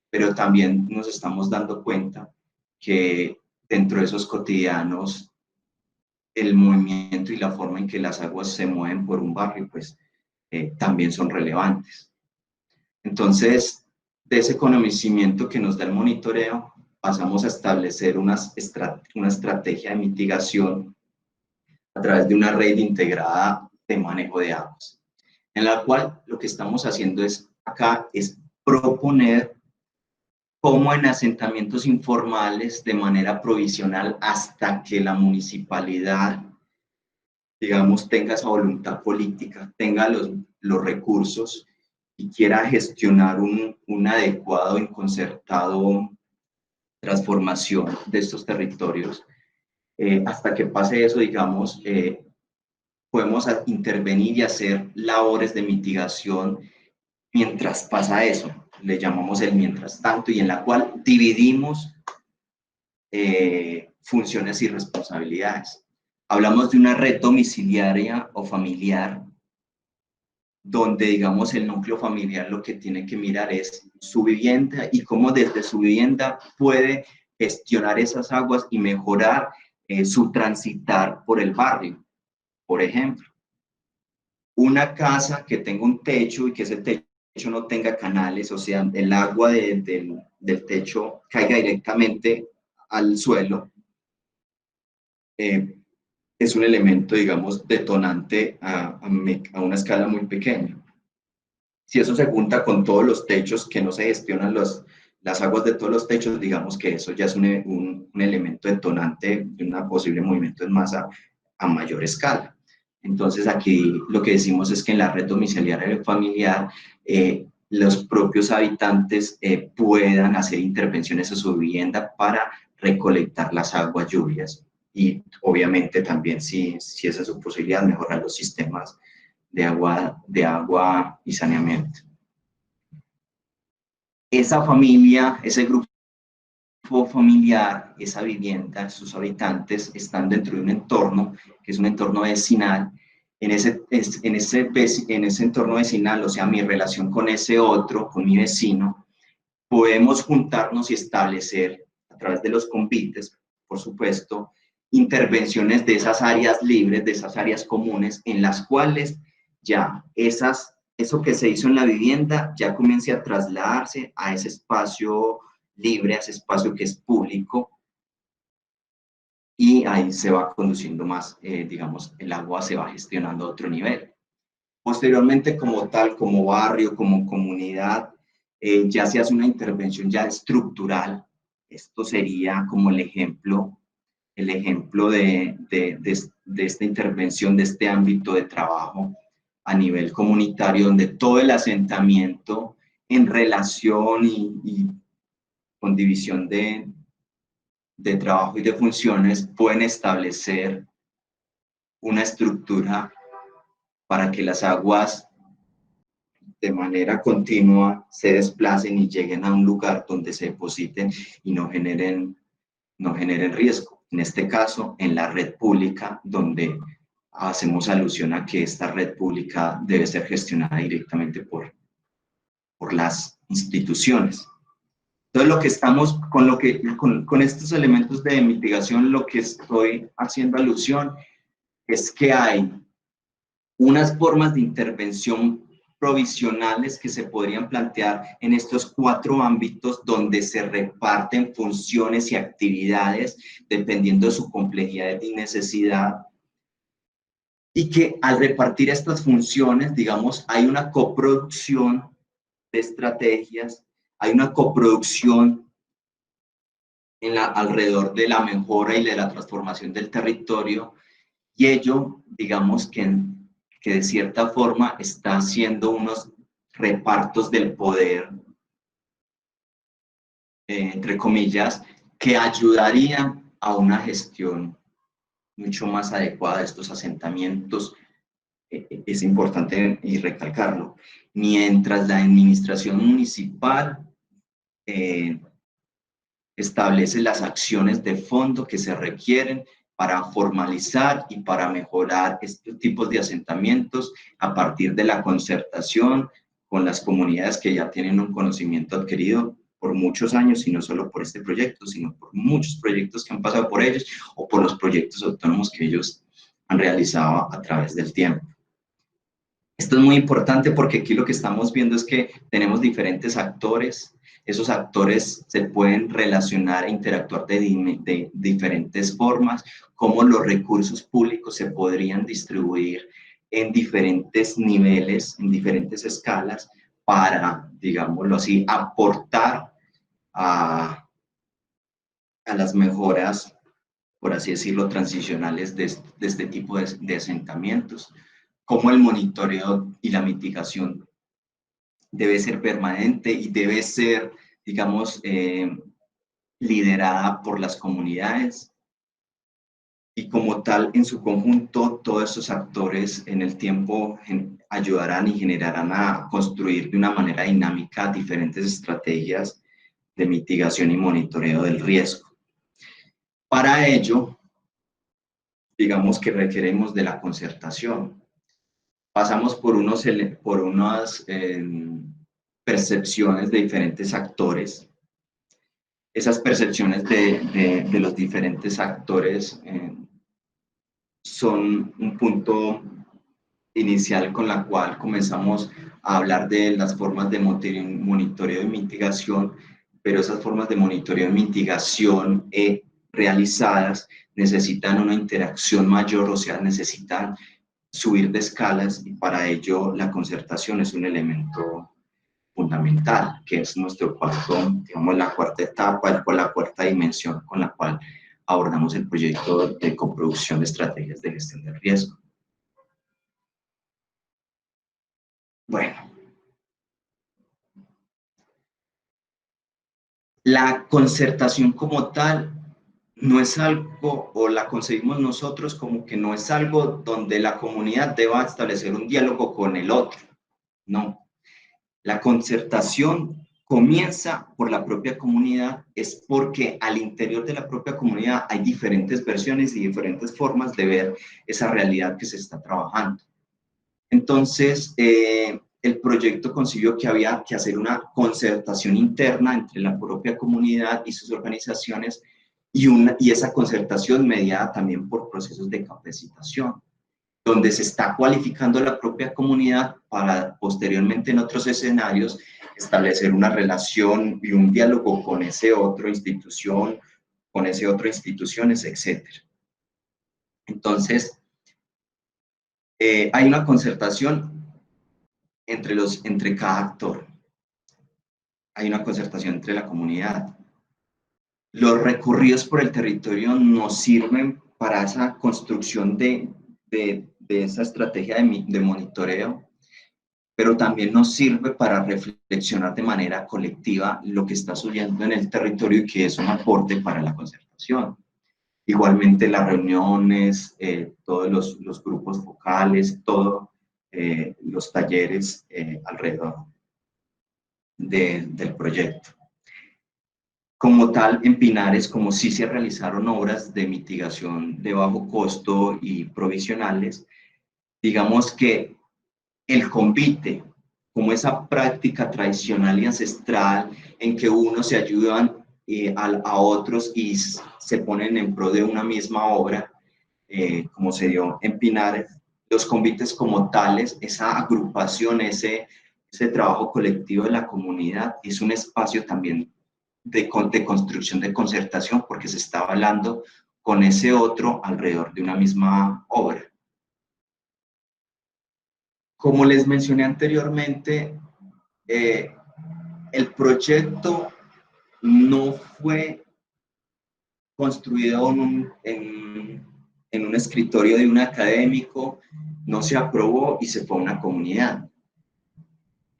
S2: pero también nos estamos dando cuenta que dentro de esos cotidianos el movimiento y la forma en que las aguas se mueven por un barrio, pues también son relevantes. Entonces, de ese conocimiento que nos da el monitoreo, pasamos a establecer una estrategia de mitigación a través de una red integrada de manejo de aguas, en la cual lo que estamos haciendo acá es proponer cómo en asentamientos informales de manera provisional hasta que la municipalidad, digamos, tenga esa voluntad política, tenga los recursos y quiera gestionar un adecuado y concertado transformación de estos territorios, hasta que pase eso, digamos, podemos intervenir y hacer labores de mitigación mientras pasa eso. Le llamamos el mientras tanto y en la cual dividimos funciones y responsabilidades. Hablamos de una red domiciliaria o familiar donde, digamos, el núcleo familiar lo que tiene que mirar es su vivienda y cómo desde su vivienda puede gestionar esas aguas y mejorar su transitar por el barrio. Por ejemplo, una casa que tenga un techo y que ese techo no tenga canales, o sea, el agua del techo caiga directamente al suelo, es un elemento, digamos, detonante a una escala muy pequeña. Si eso se junta con todos los techos que no se gestionan las aguas de todos los techos, digamos que eso ya es un elemento detonante de un posible movimiento en masa a mayor escala. Entonces aquí lo que decimos es que en la red domiciliaria familiar los propios habitantes puedan hacer intervenciones a su vivienda para recolectar las aguas lluvias y obviamente también si esa es su posibilidad, mejorar los sistemas de agua y saneamiento. Esa familia, ese grupo familiar, esa vivienda, sus habitantes están dentro de un entorno que es un entorno vecinal. En ese entorno vecinal, o sea, mi relación con ese otro, con mi vecino, podemos juntarnos y establecer a través de los convites, por supuesto, intervenciones de esas áreas libres, de esas áreas comunes, en las cuales ya eso que se hizo en la vivienda ya comience a trasladarse a ese espacio libre, a ese espacio que es público, y ahí se va conduciendo más, digamos, el agua se va gestionando a otro nivel. Posteriormente, como tal, como barrio, como comunidad, ya se hace una intervención ya estructural. Esto sería como el ejemplo de esta intervención, de este ámbito de trabajo a nivel comunitario, donde todo el asentamiento en relación y con división de trabajo y de funciones pueden establecer una estructura para que las aguas de manera continua se desplacen y lleguen a un lugar donde se depositen y no generen riesgo. En este caso, en la red pública, donde hacemos alusión a que esta red pública debe ser gestionada directamente por las instituciones. Entonces, lo que estamos, con estos elementos de mitigación, lo que estoy haciendo alusión es que hay unas formas de intervención provisionales que se podrían plantear en estos 4 ámbitos donde se reparten funciones y actividades dependiendo de su complejidad y necesidad, y que al repartir estas funciones, digamos, hay una coproducción de estrategias, hay una coproducción alrededor de la mejora y de la transformación del territorio, y ello, digamos, que de cierta forma está haciendo unos repartos del poder, entre comillas, que ayudarían a una gestión mucho más adecuada de estos asentamientos. Es importante y recalcarlo, mientras la administración municipal establece las acciones de fondo que se requieren para formalizar y para mejorar estos tipos de asentamientos a partir de la concertación con las comunidades que ya tienen un conocimiento adquirido por muchos años, y no solo por este proyecto, sino por muchos proyectos que han pasado por ellos o por los proyectos autónomos que ellos han realizado a través del tiempo. Esto es muy importante porque aquí lo que estamos viendo es que tenemos diferentes actores. Esos actores se pueden relacionar e interactuar de diferentes formas, cómo los recursos públicos se podrían distribuir en diferentes niveles, en diferentes escalas, para, digámoslo así, aportar a las mejoras, por así decirlo, transicionales de este tipo de asentamientos. Cómo el monitoreo y la mitigación debe ser permanente y debe ser, digamos, liderada por las comunidades, y como tal, en su conjunto, todos estos actores en el tiempo ayudarán y generarán a construir de una manera dinámica diferentes estrategias de mitigación y monitoreo del riesgo. Para ello, digamos que requerimos de la concertación. Pasamos por unas percepciones de diferentes actores. Esas percepciones de los diferentes actores son un punto inicial con la cual comenzamos a hablar de las formas de monitoreo y mitigación, pero esas formas de monitoreo y mitigación realizadas necesitan una interacción mayor, o sea, necesitan subir de escalas, y para ello la concertación es un elemento fundamental, que es nuestro digamos, la cuarta etapa, la cuarta dimensión con la cual abordamos el proyecto de coproducción de estrategias de gestión del riesgo. Bueno, la concertación como tal no es algo, o la concebimos nosotros como que no es algo donde la comunidad deba establecer un diálogo con el otro. No. La concertación comienza por la propia comunidad, es porque al interior de la propia comunidad hay diferentes versiones y diferentes formas de ver esa realidad que se está trabajando. Entonces, el proyecto concibió que había que hacer una concertación interna entre la propia comunidad y sus organizaciones, y esa concertación mediada también por procesos de capacitación, donde se está cualificando la propia comunidad para posteriormente en otros escenarios establecer una relación y un diálogo con ese otro institución, con ese otro instituciones, etc. Entonces, hay una concertación entre cada actor. Hay una concertación entre la comunidad. Los recorridos por el territorio nos sirven para esa construcción de esa estrategia de monitoreo, pero también nos sirve para reflexionar de manera colectiva lo que está sucediendo en el territorio, y que es un aporte para la concertación. Igualmente las reuniones, todos los grupos focales, todo los talleres alrededor del proyecto. Como tal, en Pinares, como sí se realizaron obras de mitigación de bajo costo y provisionales, digamos que el convite, como esa práctica tradicional y ancestral en que unos se ayudan a otros y se ponen en pro de una misma obra, como se dio en Pinares, los convites como tales, esa agrupación, ese trabajo colectivo de la comunidad, es un espacio también de construcción de concertación, porque se está hablando con ese otro alrededor de una misma obra. Como les mencioné anteriormente, el proyecto no fue construido en un escritorio de un académico, no se aprobó y se fue a una comunidad.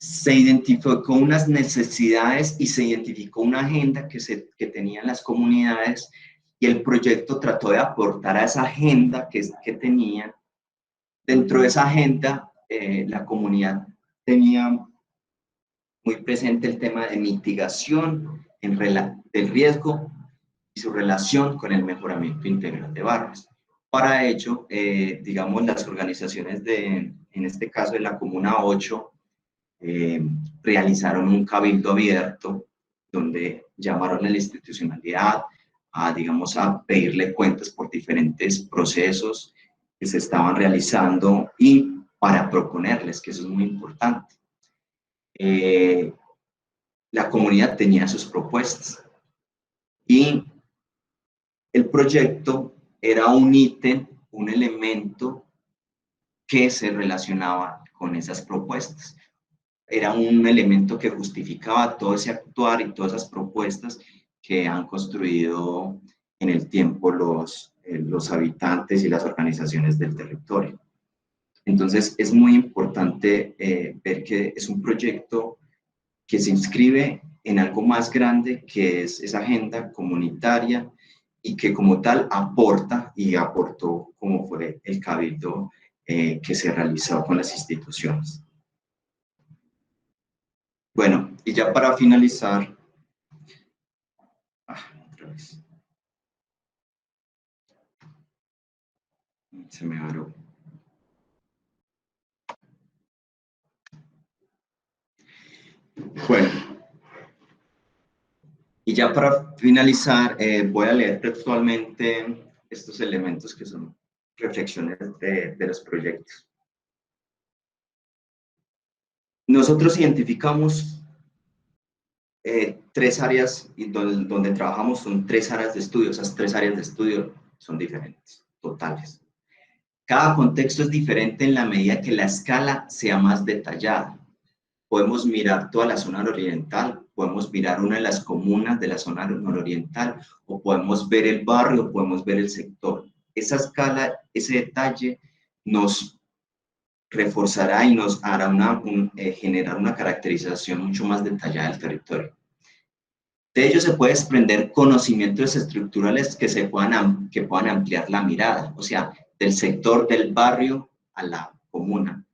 S2: Se identificó unas necesidades y se identificó una agenda que tenían las comunidades, y el proyecto trató de aportar a esa agenda que tenían. Dentro de esa agenda, la comunidad tenía muy presente el tema de mitigación del riesgo y su relación con el mejoramiento integral de barrios. Para ello, digamos, las organizaciones en este caso de la Comuna 8, realizaron un cabildo abierto donde llamaron a la institucionalidad digamos, a pedirle cuentas por diferentes procesos que se estaban realizando y para proponerles, que eso es muy importante. La comunidad tenía sus propuestas y el proyecto era un ítem, un elemento que se relacionaba con esas propuestas. Era un elemento que justificaba todo ese actuar y todas esas propuestas que han construido en el tiempo los habitantes y las organizaciones del territorio. Entonces, es muy importante ver que es un proyecto que se inscribe en algo más grande, que es esa agenda comunitaria, y que como tal aporta y aportó como fue el cabildo que se realizó con las instituciones. Bueno, y ya para finalizar, otra vez. Se me varó. Bueno, y ya para finalizar, voy a leer textualmente estos elementos que son reflexiones de los proyectos. Nosotros identificamos tres áreas y donde trabajamos, son tres áreas de estudio. Esas tres áreas de estudio son diferentes, totales. Cada contexto es diferente en la medida que la escala sea más detallada. Podemos mirar toda la zona nororiental, podemos mirar una de las comunas de la zona nororiental, o podemos ver el barrio, podemos ver el sector. Esa escala, ese detalle nos reforzará y nos hará generar una caracterización mucho más detallada del territorio. De ello se puede desprender conocimientos estructurales que puedan ampliar la mirada, o sea, del sector del barrio a la comuna.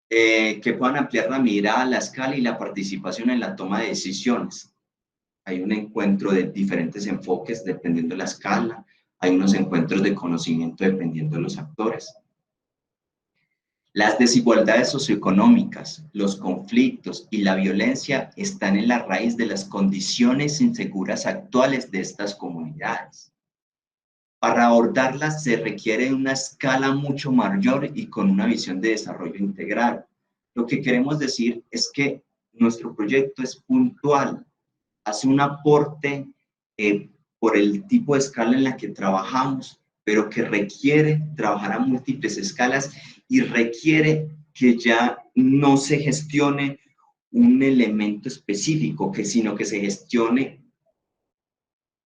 S2: Que puedan ampliar la mirada, la escala y la participación en la toma de decisiones. Hay un encuentro de diferentes enfoques dependiendo de la escala, hay unos encuentros de conocimiento dependiendo de los actores. Las desigualdades socioeconómicas, los conflictos y la violencia están en la raíz de las condiciones inseguras actuales de estas comunidades. Para abordarlas se requiere una escala mucho mayor y con una visión de desarrollo integral. Lo que queremos decir es que nuestro proyecto es puntual, hace un aporte por el tipo de escala en la que trabajamos, pero que requiere trabajar a múltiples escalas y requiere que ya no se gestione un elemento específico, sino que se gestione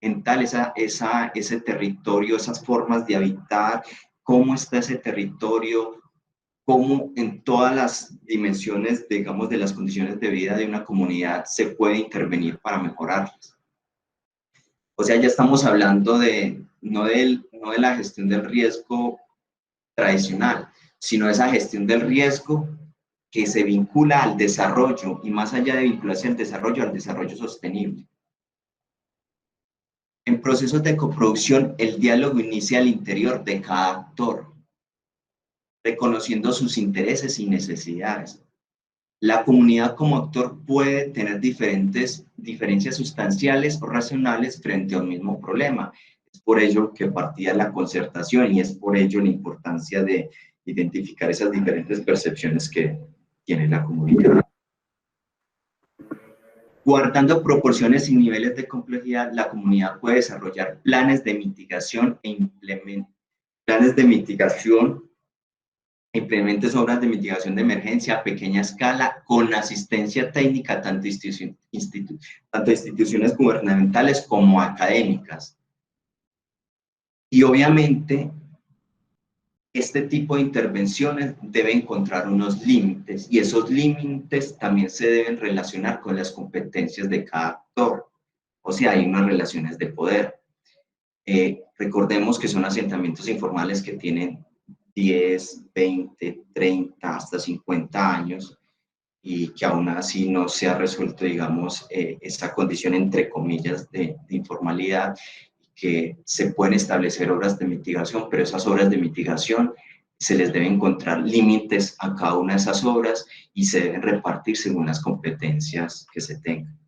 S2: en tal ese territorio, esas formas de habitar, cómo está ese territorio, cómo en todas las dimensiones, digamos, de las condiciones de vida de una comunidad se puede intervenir para mejorarlas. O sea, ya estamos hablando no de la gestión del riesgo tradicional, sino esa gestión del riesgo que se vincula al desarrollo y más allá de vincularse al desarrollo sostenible. En procesos de coproducción, el diálogo inicia al interior de cada actor, reconociendo sus intereses y necesidades. La comunidad como actor puede tener diferencias sustanciales o racionales frente a un mismo problema. Es por ello que partía la concertación y es por ello la importancia de identificar esas diferentes percepciones que tiene la comunidad. Guardando proporciones y niveles de complejidad, la comunidad puede desarrollar planes de mitigación e implementes obras de mitigación de emergencia a pequeña escala con asistencia técnica tanto instituciones gubernamentales como académicas. Y obviamente, este tipo de intervenciones debe encontrar unos límites y esos límites también se deben relacionar con las competencias de cada actor. O sea, hay unas relaciones de poder. Recordemos que son asentamientos informales que tienen 10, 20, 30, hasta 50 años y que aún así no se ha resuelto, digamos, esta condición entre comillas de informalidad, que se pueden establecer obras de mitigación, pero esas obras de mitigación se les debe encontrar límites a cada una de esas obras y se deben repartir según las competencias que se tengan.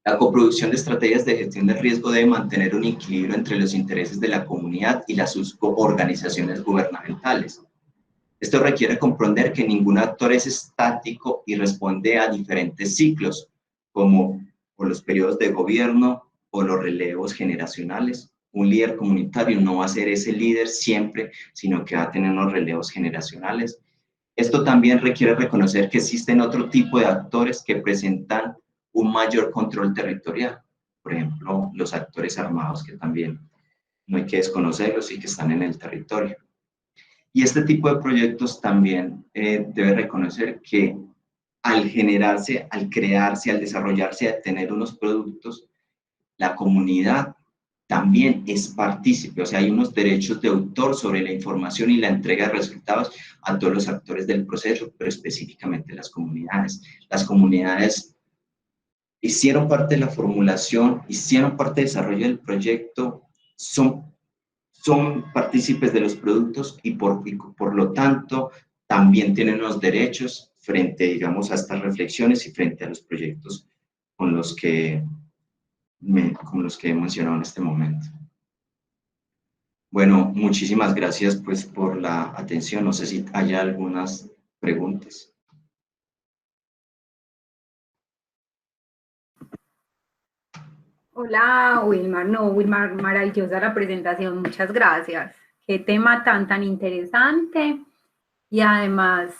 S2: La coproducción de estrategias de gestión del riesgo debe mantener un equilibrio entre los intereses de la comunidad y las organizaciones gubernamentales. Esto requiere comprender que ningún actor es estático y responde a diferentes ciclos, como por los periodos de gobierno o los relevos generacionales. Un líder comunitario no va a ser ese líder siempre, sino que va a tener unos relevos generacionales. Esto también requiere reconocer que existen otro tipo de actores que presentan un mayor control territorial. Por ejemplo, los actores armados, que también no hay que desconocerlos y que están en el territorio. Y este tipo de proyectos también debe reconocer que al generarse, al crearse, al desarrollarse, al tener unos productos, la comunidad también es partícipe, o sea, hay unos derechos de autor sobre la información y la entrega de resultados a todos los actores del proceso, pero específicamente las comunidades. Las comunidades hicieron parte de la formulación, hicieron parte del desarrollo del proyecto, son partícipes de los productos y por lo tanto también tienen unos derechos frente, digamos, a estas reflexiones y frente a los proyectos con los que he mencionado en este momento. Bueno, muchísimas gracias pues por la atención. No sé si hay algunas preguntas.
S1: Hola, Wilmar. No, Wilmar, maravillosa la presentación. Muchas gracias. Qué tema tan interesante y además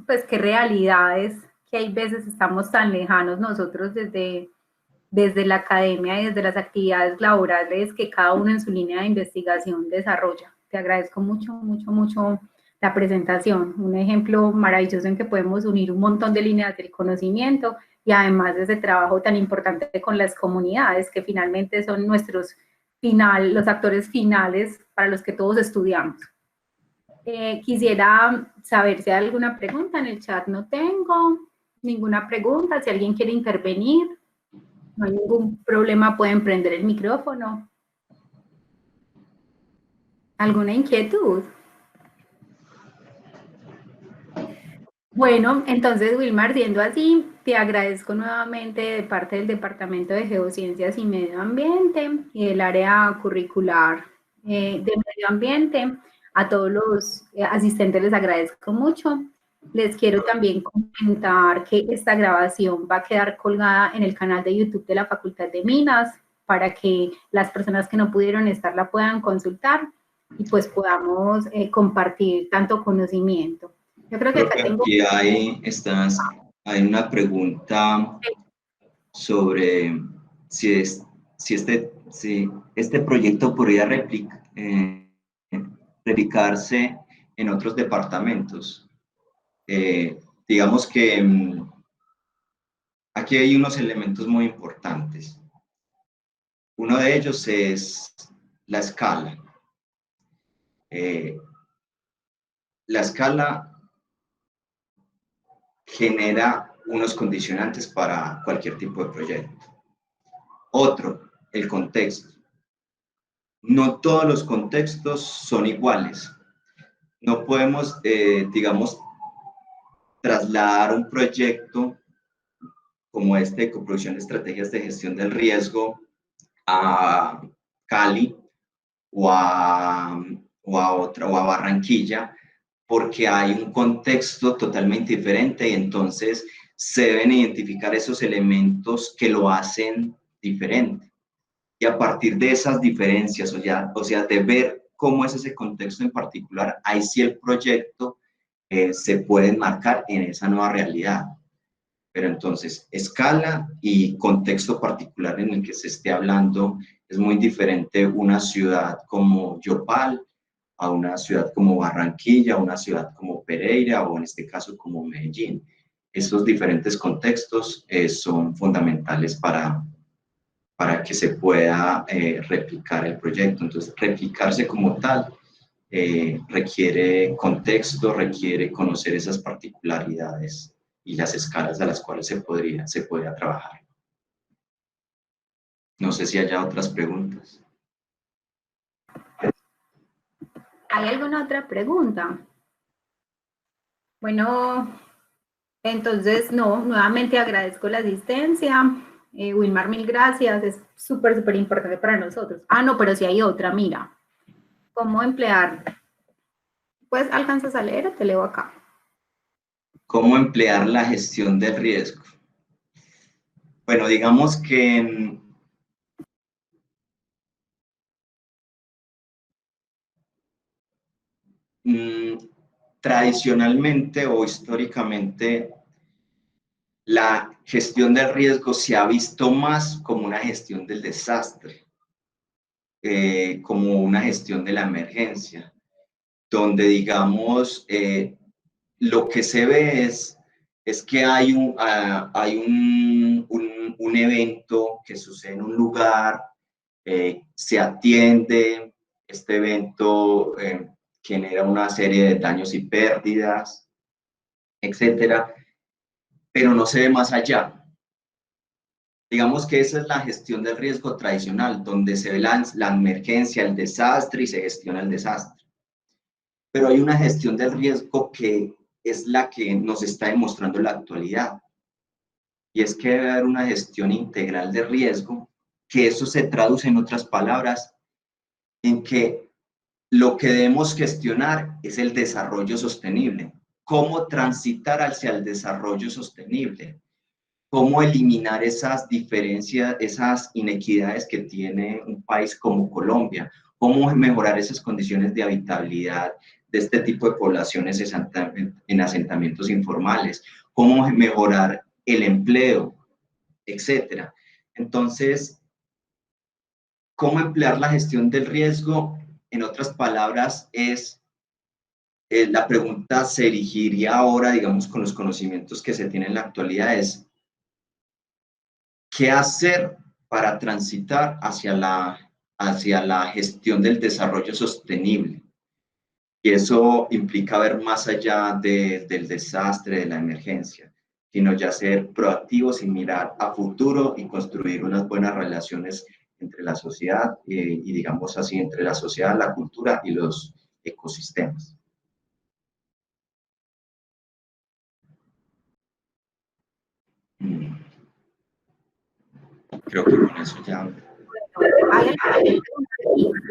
S1: pues, qué realidades que hay veces estamos tan lejanos nosotros desde la academia y desde las actividades laborales que cada uno en su línea de investigación desarrolla. Te agradezco mucho la presentación. Un ejemplo maravilloso en que podemos unir un montón de líneas del conocimiento y además de ese trabajo tan importante con las comunidades que finalmente son los actores finales para los que todos estudiamos. Quisiera saber si hay alguna pregunta. En el chat no tengo ninguna pregunta. Si alguien quiere intervenir, no hay ningún problema, pueden prender el micrófono. ¿Alguna inquietud? Bueno, entonces, Wilmar, siendo así, te agradezco nuevamente de parte del Departamento de Geociencias y Medio Ambiente y del área curricular de Medio Ambiente. A todos los asistentes les agradezco mucho. Les quiero también comentar que esta grabación va a quedar colgada en el canal de YouTube de la Facultad de Minas para que las personas que no pudieron estar la puedan consultar y pues podamos compartir tanto conocimiento. Yo creo que acá tengo...
S2: Aquí hay una pregunta sobre si este proyecto podría replicarse en otros departamentos. Digamos que aquí hay unos elementos muy importantes. Uno de ellos es la escala. la escala genera unos condicionantes para cualquier tipo de proyecto. Otro, el contexto. No todos los contextos son iguales. No podemos, digamos, trasladar un proyecto como este de coproducción de estrategias de gestión del riesgo a Cali o a Barranquilla, porque hay un contexto totalmente diferente y entonces se deben identificar esos elementos que lo hacen diferente. Y a partir de esas diferencias, o sea, de ver cómo es ese contexto en particular, ahí sí el proyecto se puede enmarcar en esa nueva realidad. Pero entonces, escala y contexto particular en el que se esté hablando es muy diferente una ciudad como Yopal a una ciudad como Barranquilla, a una ciudad como Pereira o en este caso como Medellín. Estos diferentes contextos son fundamentales para que se pueda replicar el proyecto. Entonces, replicarse como tal requiere contexto, requiere conocer esas particularidades y las escalas a las cuales se podría trabajar. No sé si haya otras preguntas.
S1: ¿Hay alguna otra pregunta? Bueno, entonces, no, nuevamente agradezco la asistencia. Wilmar, mil gracias, es súper, súper importante para nosotros. Ah, no, pero sí hay otra, mira. ¿Cómo emplear? Pues, ¿alcanzas a leer o te leo acá?
S2: ¿Cómo emplear la gestión del riesgo? Bueno, digamos que tradicionalmente o históricamente la gestión del riesgo se ha visto más como una gestión del desastre, como una gestión de la emergencia, donde digamos lo que se ve es que hay un evento que sucede en un lugar, se atiende, este evento genera una serie de daños y pérdidas, etcétera, pero no se ve más allá. Digamos que esa es la gestión del riesgo tradicional, donde se ve la emergencia, el desastre y se gestiona el desastre. Pero hay una gestión del riesgo que es la que nos está demostrando la actualidad. Y es que debe haber una gestión integral de riesgo, que eso se traduce en otras palabras, en que lo que debemos gestionar es el desarrollo sostenible. ¿Cómo transitar hacia el desarrollo sostenible? ¿Cómo eliminar esas diferencias, esas inequidades que tiene un país como Colombia? ¿Cómo mejorar esas condiciones de habitabilidad de este tipo de poblaciones en asentamientos informales? ¿Cómo mejorar el empleo, etcétera? Entonces, ¿cómo emplear la gestión del riesgo? En otras palabras, la pregunta se erigiría ahora, digamos, con los conocimientos que se tienen en la actualidad, es ¿qué hacer para transitar hacia la gestión del desarrollo sostenible? Y eso implica ver más allá del desastre, de la emergencia, sino ya ser proactivos y mirar a futuro y construir unas buenas relaciones entre la sociedad y digamos así, entre la sociedad, la cultura y los ecosistemas. Creo que con eso ya...
S1: ¿Hay alguna pregunta?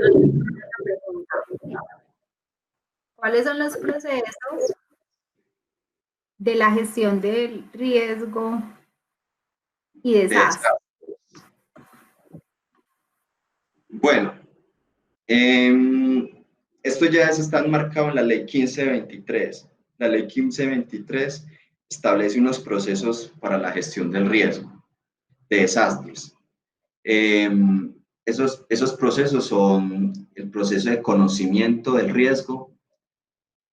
S1: ¿Cuáles son los procesos de la gestión del riesgo y desastre?
S2: Bueno, esto ya está enmarcado en la ley 1523. La ley 1523 establece unos procesos para la gestión del riesgo de desastres. Esos procesos son el proceso de conocimiento del riesgo,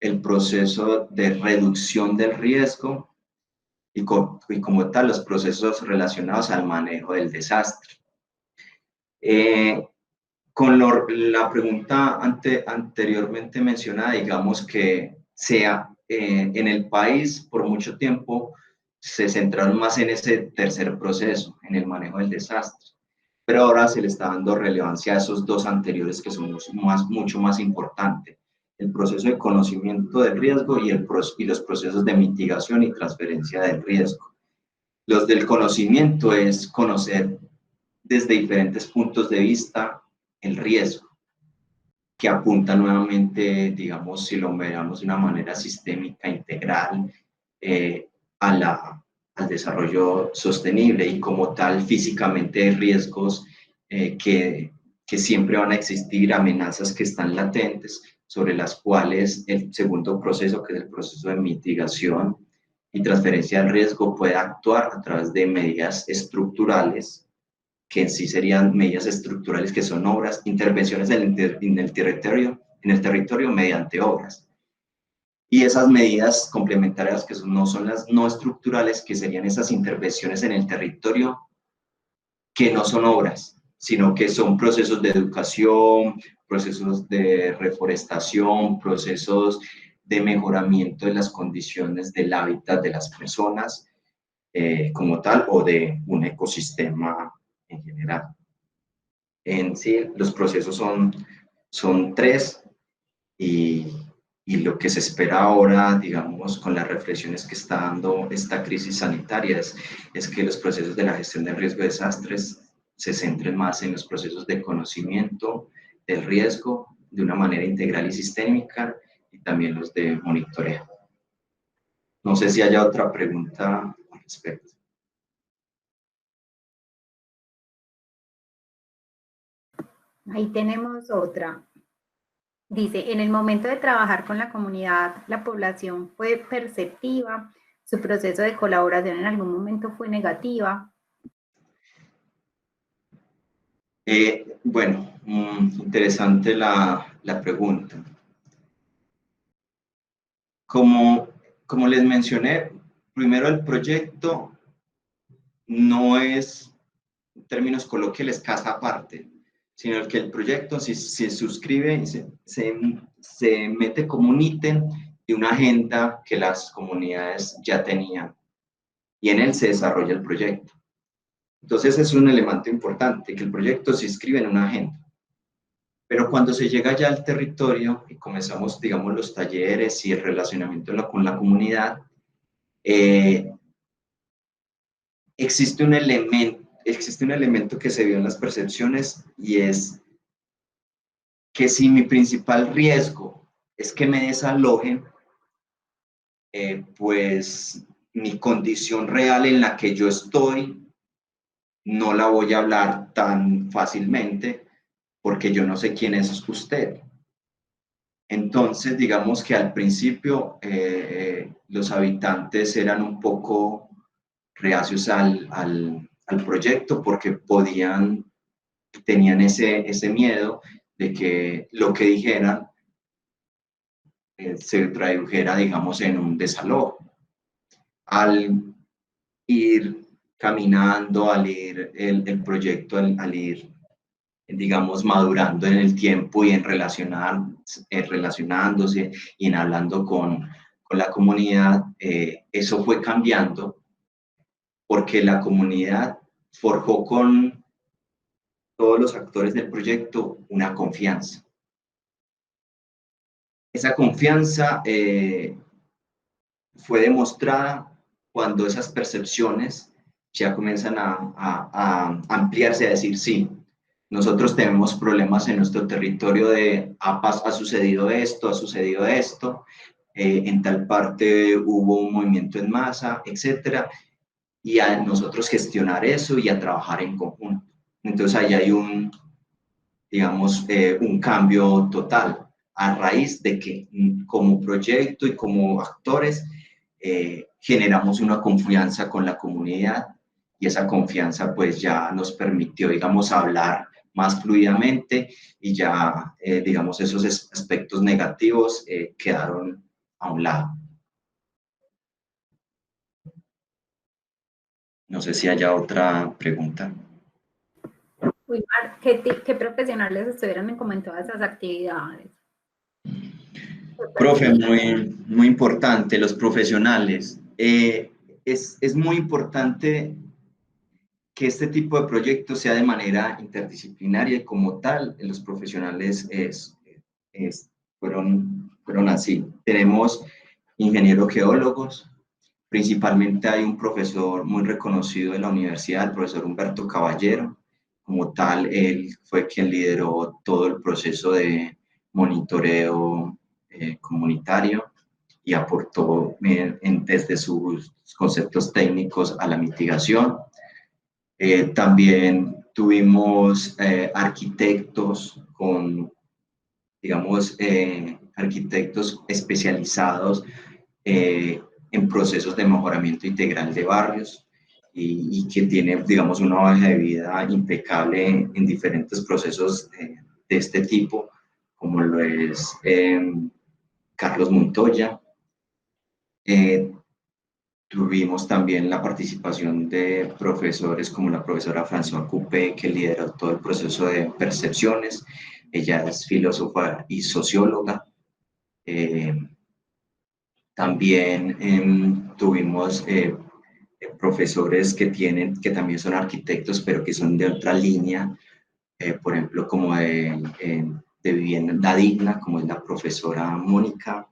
S2: el proceso de reducción del riesgo y como tal los procesos relacionados al manejo del desastre. Con la pregunta anteriormente mencionada, digamos que en el país por mucho tiempo se centraron más en ese tercer proceso, en el manejo del desastre, pero ahora se le está dando relevancia a esos dos anteriores que son mucho más importantes, el proceso de conocimiento del riesgo y los procesos de mitigación y transferencia del riesgo. Los del conocimiento es conocer desde diferentes puntos de vista el riesgo, que apunta nuevamente, digamos, si lo veamos de una manera sistémica, integral, eh, al desarrollo sostenible, y como tal físicamente hay riesgos que siempre van a existir, amenazas que están latentes, sobre las cuales el segundo proceso, que es el proceso de mitigación y transferencia del riesgo, puede actuar a través de medidas estructurales, que en sí serían medidas estructurales, que son obras, intervenciones en el territorio mediante obras. Y esas medidas complementarias, que no son las no estructurales, que serían esas intervenciones en el territorio que no son obras, sino que son procesos de educación, procesos de reforestación, procesos de mejoramiento de las condiciones del hábitat de las personas como tal, o de un ecosistema en general. En sí, los procesos son tres, y lo que se espera ahora, digamos, con las reflexiones que está dando esta crisis sanitaria, es que los procesos de la gestión del riesgo de desastres se centren más en los procesos de conocimiento del riesgo de una manera integral y sistémica, y también los de monitoreo. No sé si haya otra pregunta al respecto.
S1: Ahí tenemos otra. Dice, en el momento de trabajar con la comunidad, la población fue perceptiva, su proceso de colaboración en algún momento fue negativa.
S2: Bueno, interesante la pregunta. Como les mencioné, primero el proyecto no es, en términos coloquiales, casa aparte, sino que el proyecto se suscribe y se mete como un ítem de una agenda que las comunidades ya tenían, y en él se desarrolla el proyecto. Entonces es un elemento importante, que el proyecto se inscribe en una agenda. Pero cuando se llega ya al territorio y comenzamos, digamos, los talleres y el relacionamiento con la comunidad, existe un elemento que se vio en las percepciones, y es que si mi principal riesgo es que me desalojen, pues mi condición real en la que yo estoy no la voy a hablar tan fácilmente, porque yo no sé quién es usted. Entonces, digamos que al principio los habitantes eran un poco reacios al proyecto, porque tenían ese miedo de que lo que dijeran se tradujera, digamos, en un desalojo. Al ir caminando, al ir el proyecto, al ir, digamos, madurando en el tiempo y en relacionándose y en hablando con la comunidad, eso fue cambiando, porque la comunidad forjó con todos los actores del proyecto una confianza. Esa confianza fue demostrada cuando esas percepciones ya comienzan a ampliarse, a decir, sí, nosotros tenemos problemas en nuestro territorio ha sucedido esto, en tal parte hubo un movimiento en masa, etcétera, y a nosotros gestionar eso y a trabajar en conjunto. Entonces ahí hay digamos, un cambio total, a raíz de que como proyecto y como actores generamos una confianza con la comunidad, y esa confianza pues ya nos permitió, digamos, hablar más fluidamente, y ya, digamos, esos aspectos negativos quedaron a un lado. No sé si haya otra pregunta.
S1: Wilmar, ¿qué profesionales estuvieron como en todas esas actividades?
S2: Profe, muy importante, los profesionales. Es muy importante que este tipo de proyectos sea de manera interdisciplinaria y como tal, los profesionales es- fueron así. Tenemos ingenieros geólogos, principalmente hay un profesor muy reconocido de la universidad, el profesor Humberto Caballero. Como tal, él fue quien lideró todo el proceso de monitoreo comunitario y aportó desde sus conceptos técnicos a la mitigación. También tuvimos arquitectos digamos, arquitectos especializados eh, en procesos de mejoramiento integral de barrios y que tiene, digamos, una hoja de vida impecable en diferentes procesos de este tipo, como lo es Carlos Montoya. Eh, Tuvimos también la participación de profesores como la profesora François Coupé, que lideró todo el proceso de percepciones. Ella es filósofa y socióloga. Eh, También tuvimos profesores que también son arquitectos, pero que son de otra línea, por ejemplo, como de vivienda digna, como es la profesora Mónica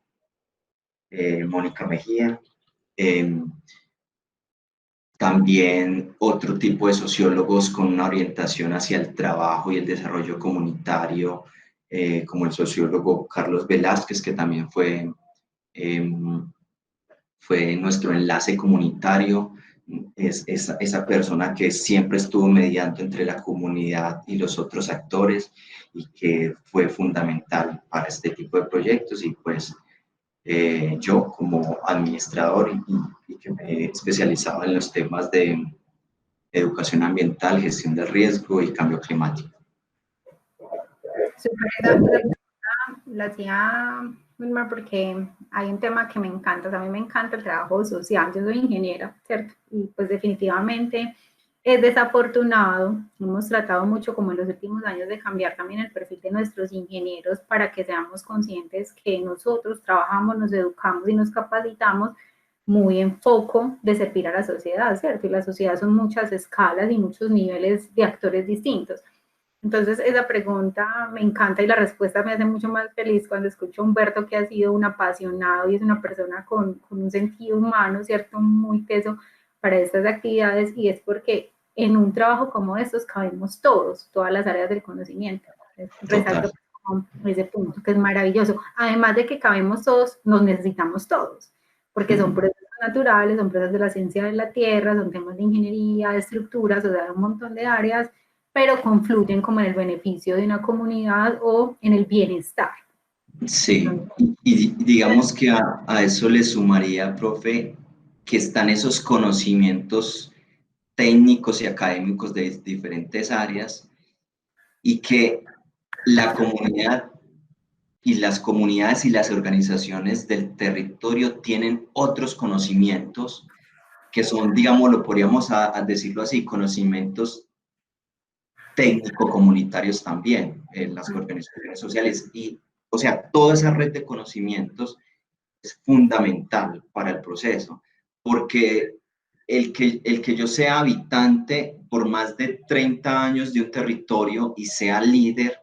S2: Mejía. Eh, También otro tipo de sociólogos con una orientación hacia el trabajo y el desarrollo comunitario, como el sociólogo Carlos Velázquez, que también eh, fue nuestro enlace comunitario, es esa persona que siempre estuvo mediando entre la comunidad y los otros actores y que fue fundamental para este tipo de proyectos. Y pues yo como administrador y que me he especializado en los temas de educación ambiental, gestión del riesgo y cambio climático.
S1: Súper, esa pregunta la hacía Wilmar porque hay un tema que me encanta, o sea, a mí me encanta el trabajo social, yo soy ingeniera, ¿cierto? Y pues definitivamente es desafortunado, hemos tratado mucho como en los últimos años de cambiar también el perfil de nuestros ingenieros para que seamos conscientes que nosotros trabajamos, nos educamos y nos capacitamos muy en foco de servir a la sociedad, ¿cierto? Y la sociedad son muchas escalas y muchos niveles de actores distintos. Entonces, esa pregunta me encanta y la respuesta me hace mucho más feliz cuando escucho a Humberto, que ha sido un apasionado y es una persona con un sentido humano, ¿cierto? Muy teso para estas actividades y es porque en un trabajo como estos cabemos todos, todas las áreas del conocimiento. Resalto ese punto que es maravilloso. Además de que cabemos todos, nos necesitamos todos, porque son procesos naturales, son procesos de la ciencia de la tierra, son temas de ingeniería, de estructuras, o sea, un montón de áreas, pero confluyen como en el beneficio de una comunidad o en el bienestar.
S2: Sí, y digamos que a eso le sumaría, profe, que están esos conocimientos técnicos y académicos de diferentes áreas y que la comunidad y las comunidades y las organizaciones del territorio tienen otros conocimientos que son, digamos, lo podríamos a decirlo así, conocimientos técnico-comunitarios también en las organizaciones sociales. Y, o sea, toda esa red de conocimientos es fundamental para el proceso, porque el que yo sea habitante por más de 30 años de un territorio y sea líder,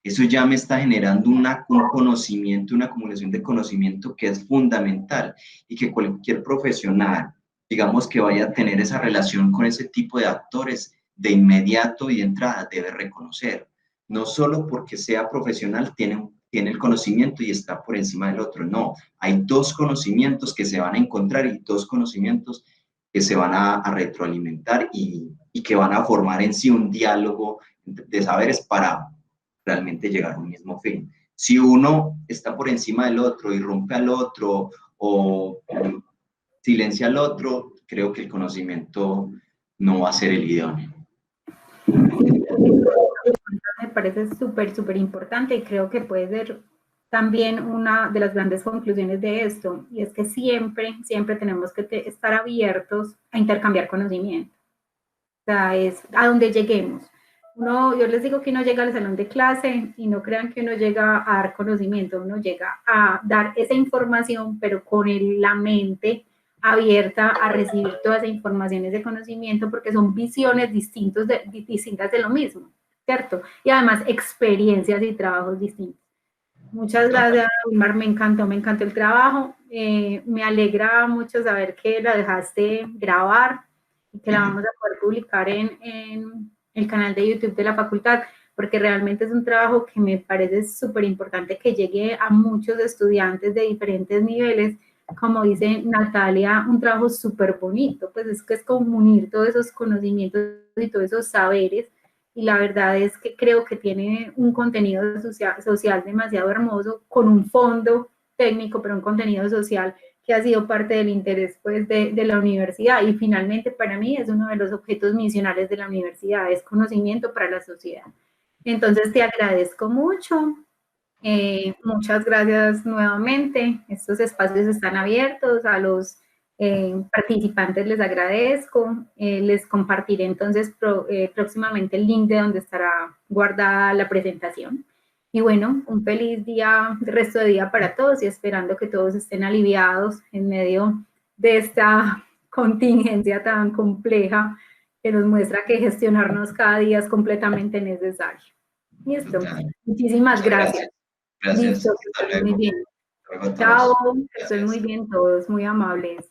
S2: eso ya me está generando un conocimiento, una acumulación de conocimiento que es fundamental y que cualquier profesional, digamos, que vaya a tener esa relación con ese tipo de actores, de inmediato y de entrada debe reconocer. No solo porque sea profesional tiene el conocimiento y está por encima del otro, no. Hay dos conocimientos que se van a encontrar y dos conocimientos que se van a retroalimentar y que van a formar en sí un diálogo de saberes para realmente llegar a un mismo fin. Si uno está por encima del otro y rompe al otro o silencia al otro, creo que el conocimiento no va a ser el idóneo.
S1: Me parece súper, súper importante y creo que puede ser también una de las grandes conclusiones de esto, y es que siempre, siempre tenemos que estar abiertos a intercambiar conocimiento. O sea, es a donde lleguemos. yo les digo que uno llega al salón de clase y no crean que uno llega a dar conocimiento, uno llega a dar esa información, pero con la mente abierta a recibir toda esa información, ese conocimiento, porque son visiones distintas de lo mismo, ¿cierto? Y además experiencias y trabajos distintos. Muchas gracias, Wilmar, me encantó el trabajo. Me alegra mucho saber que la dejaste grabar y que la vamos a poder publicar en el canal de YouTube de la facultad, porque realmente es un trabajo que me parece súper importante que llegue a muchos estudiantes de diferentes niveles. Como dice Natalia, un trabajo súper bonito, pues es que es como unir todos esos conocimientos y todos esos saberes, y la verdad es que creo que tiene un contenido social demasiado hermoso, con un fondo técnico, pero un contenido social que ha sido parte del interés pues, de la universidad, y finalmente para mí es uno de los objetos misionales de la universidad, es conocimiento para la sociedad. Entonces te agradezco mucho, muchas gracias nuevamente, estos espacios están abiertos, a los participantes les agradezco, les compartiré entonces próximamente el link de donde estará guardada la presentación. Y bueno, un feliz día, resto de día para todos, y esperando que todos estén aliviados en medio de esta contingencia tan compleja que nos muestra que gestionarnos cada día es completamente necesario. Listo. Muchísimas gracias.
S2: Gracias.
S1: Listo, que estén muy bien. Chao, que estén muy bien todos, muy amables.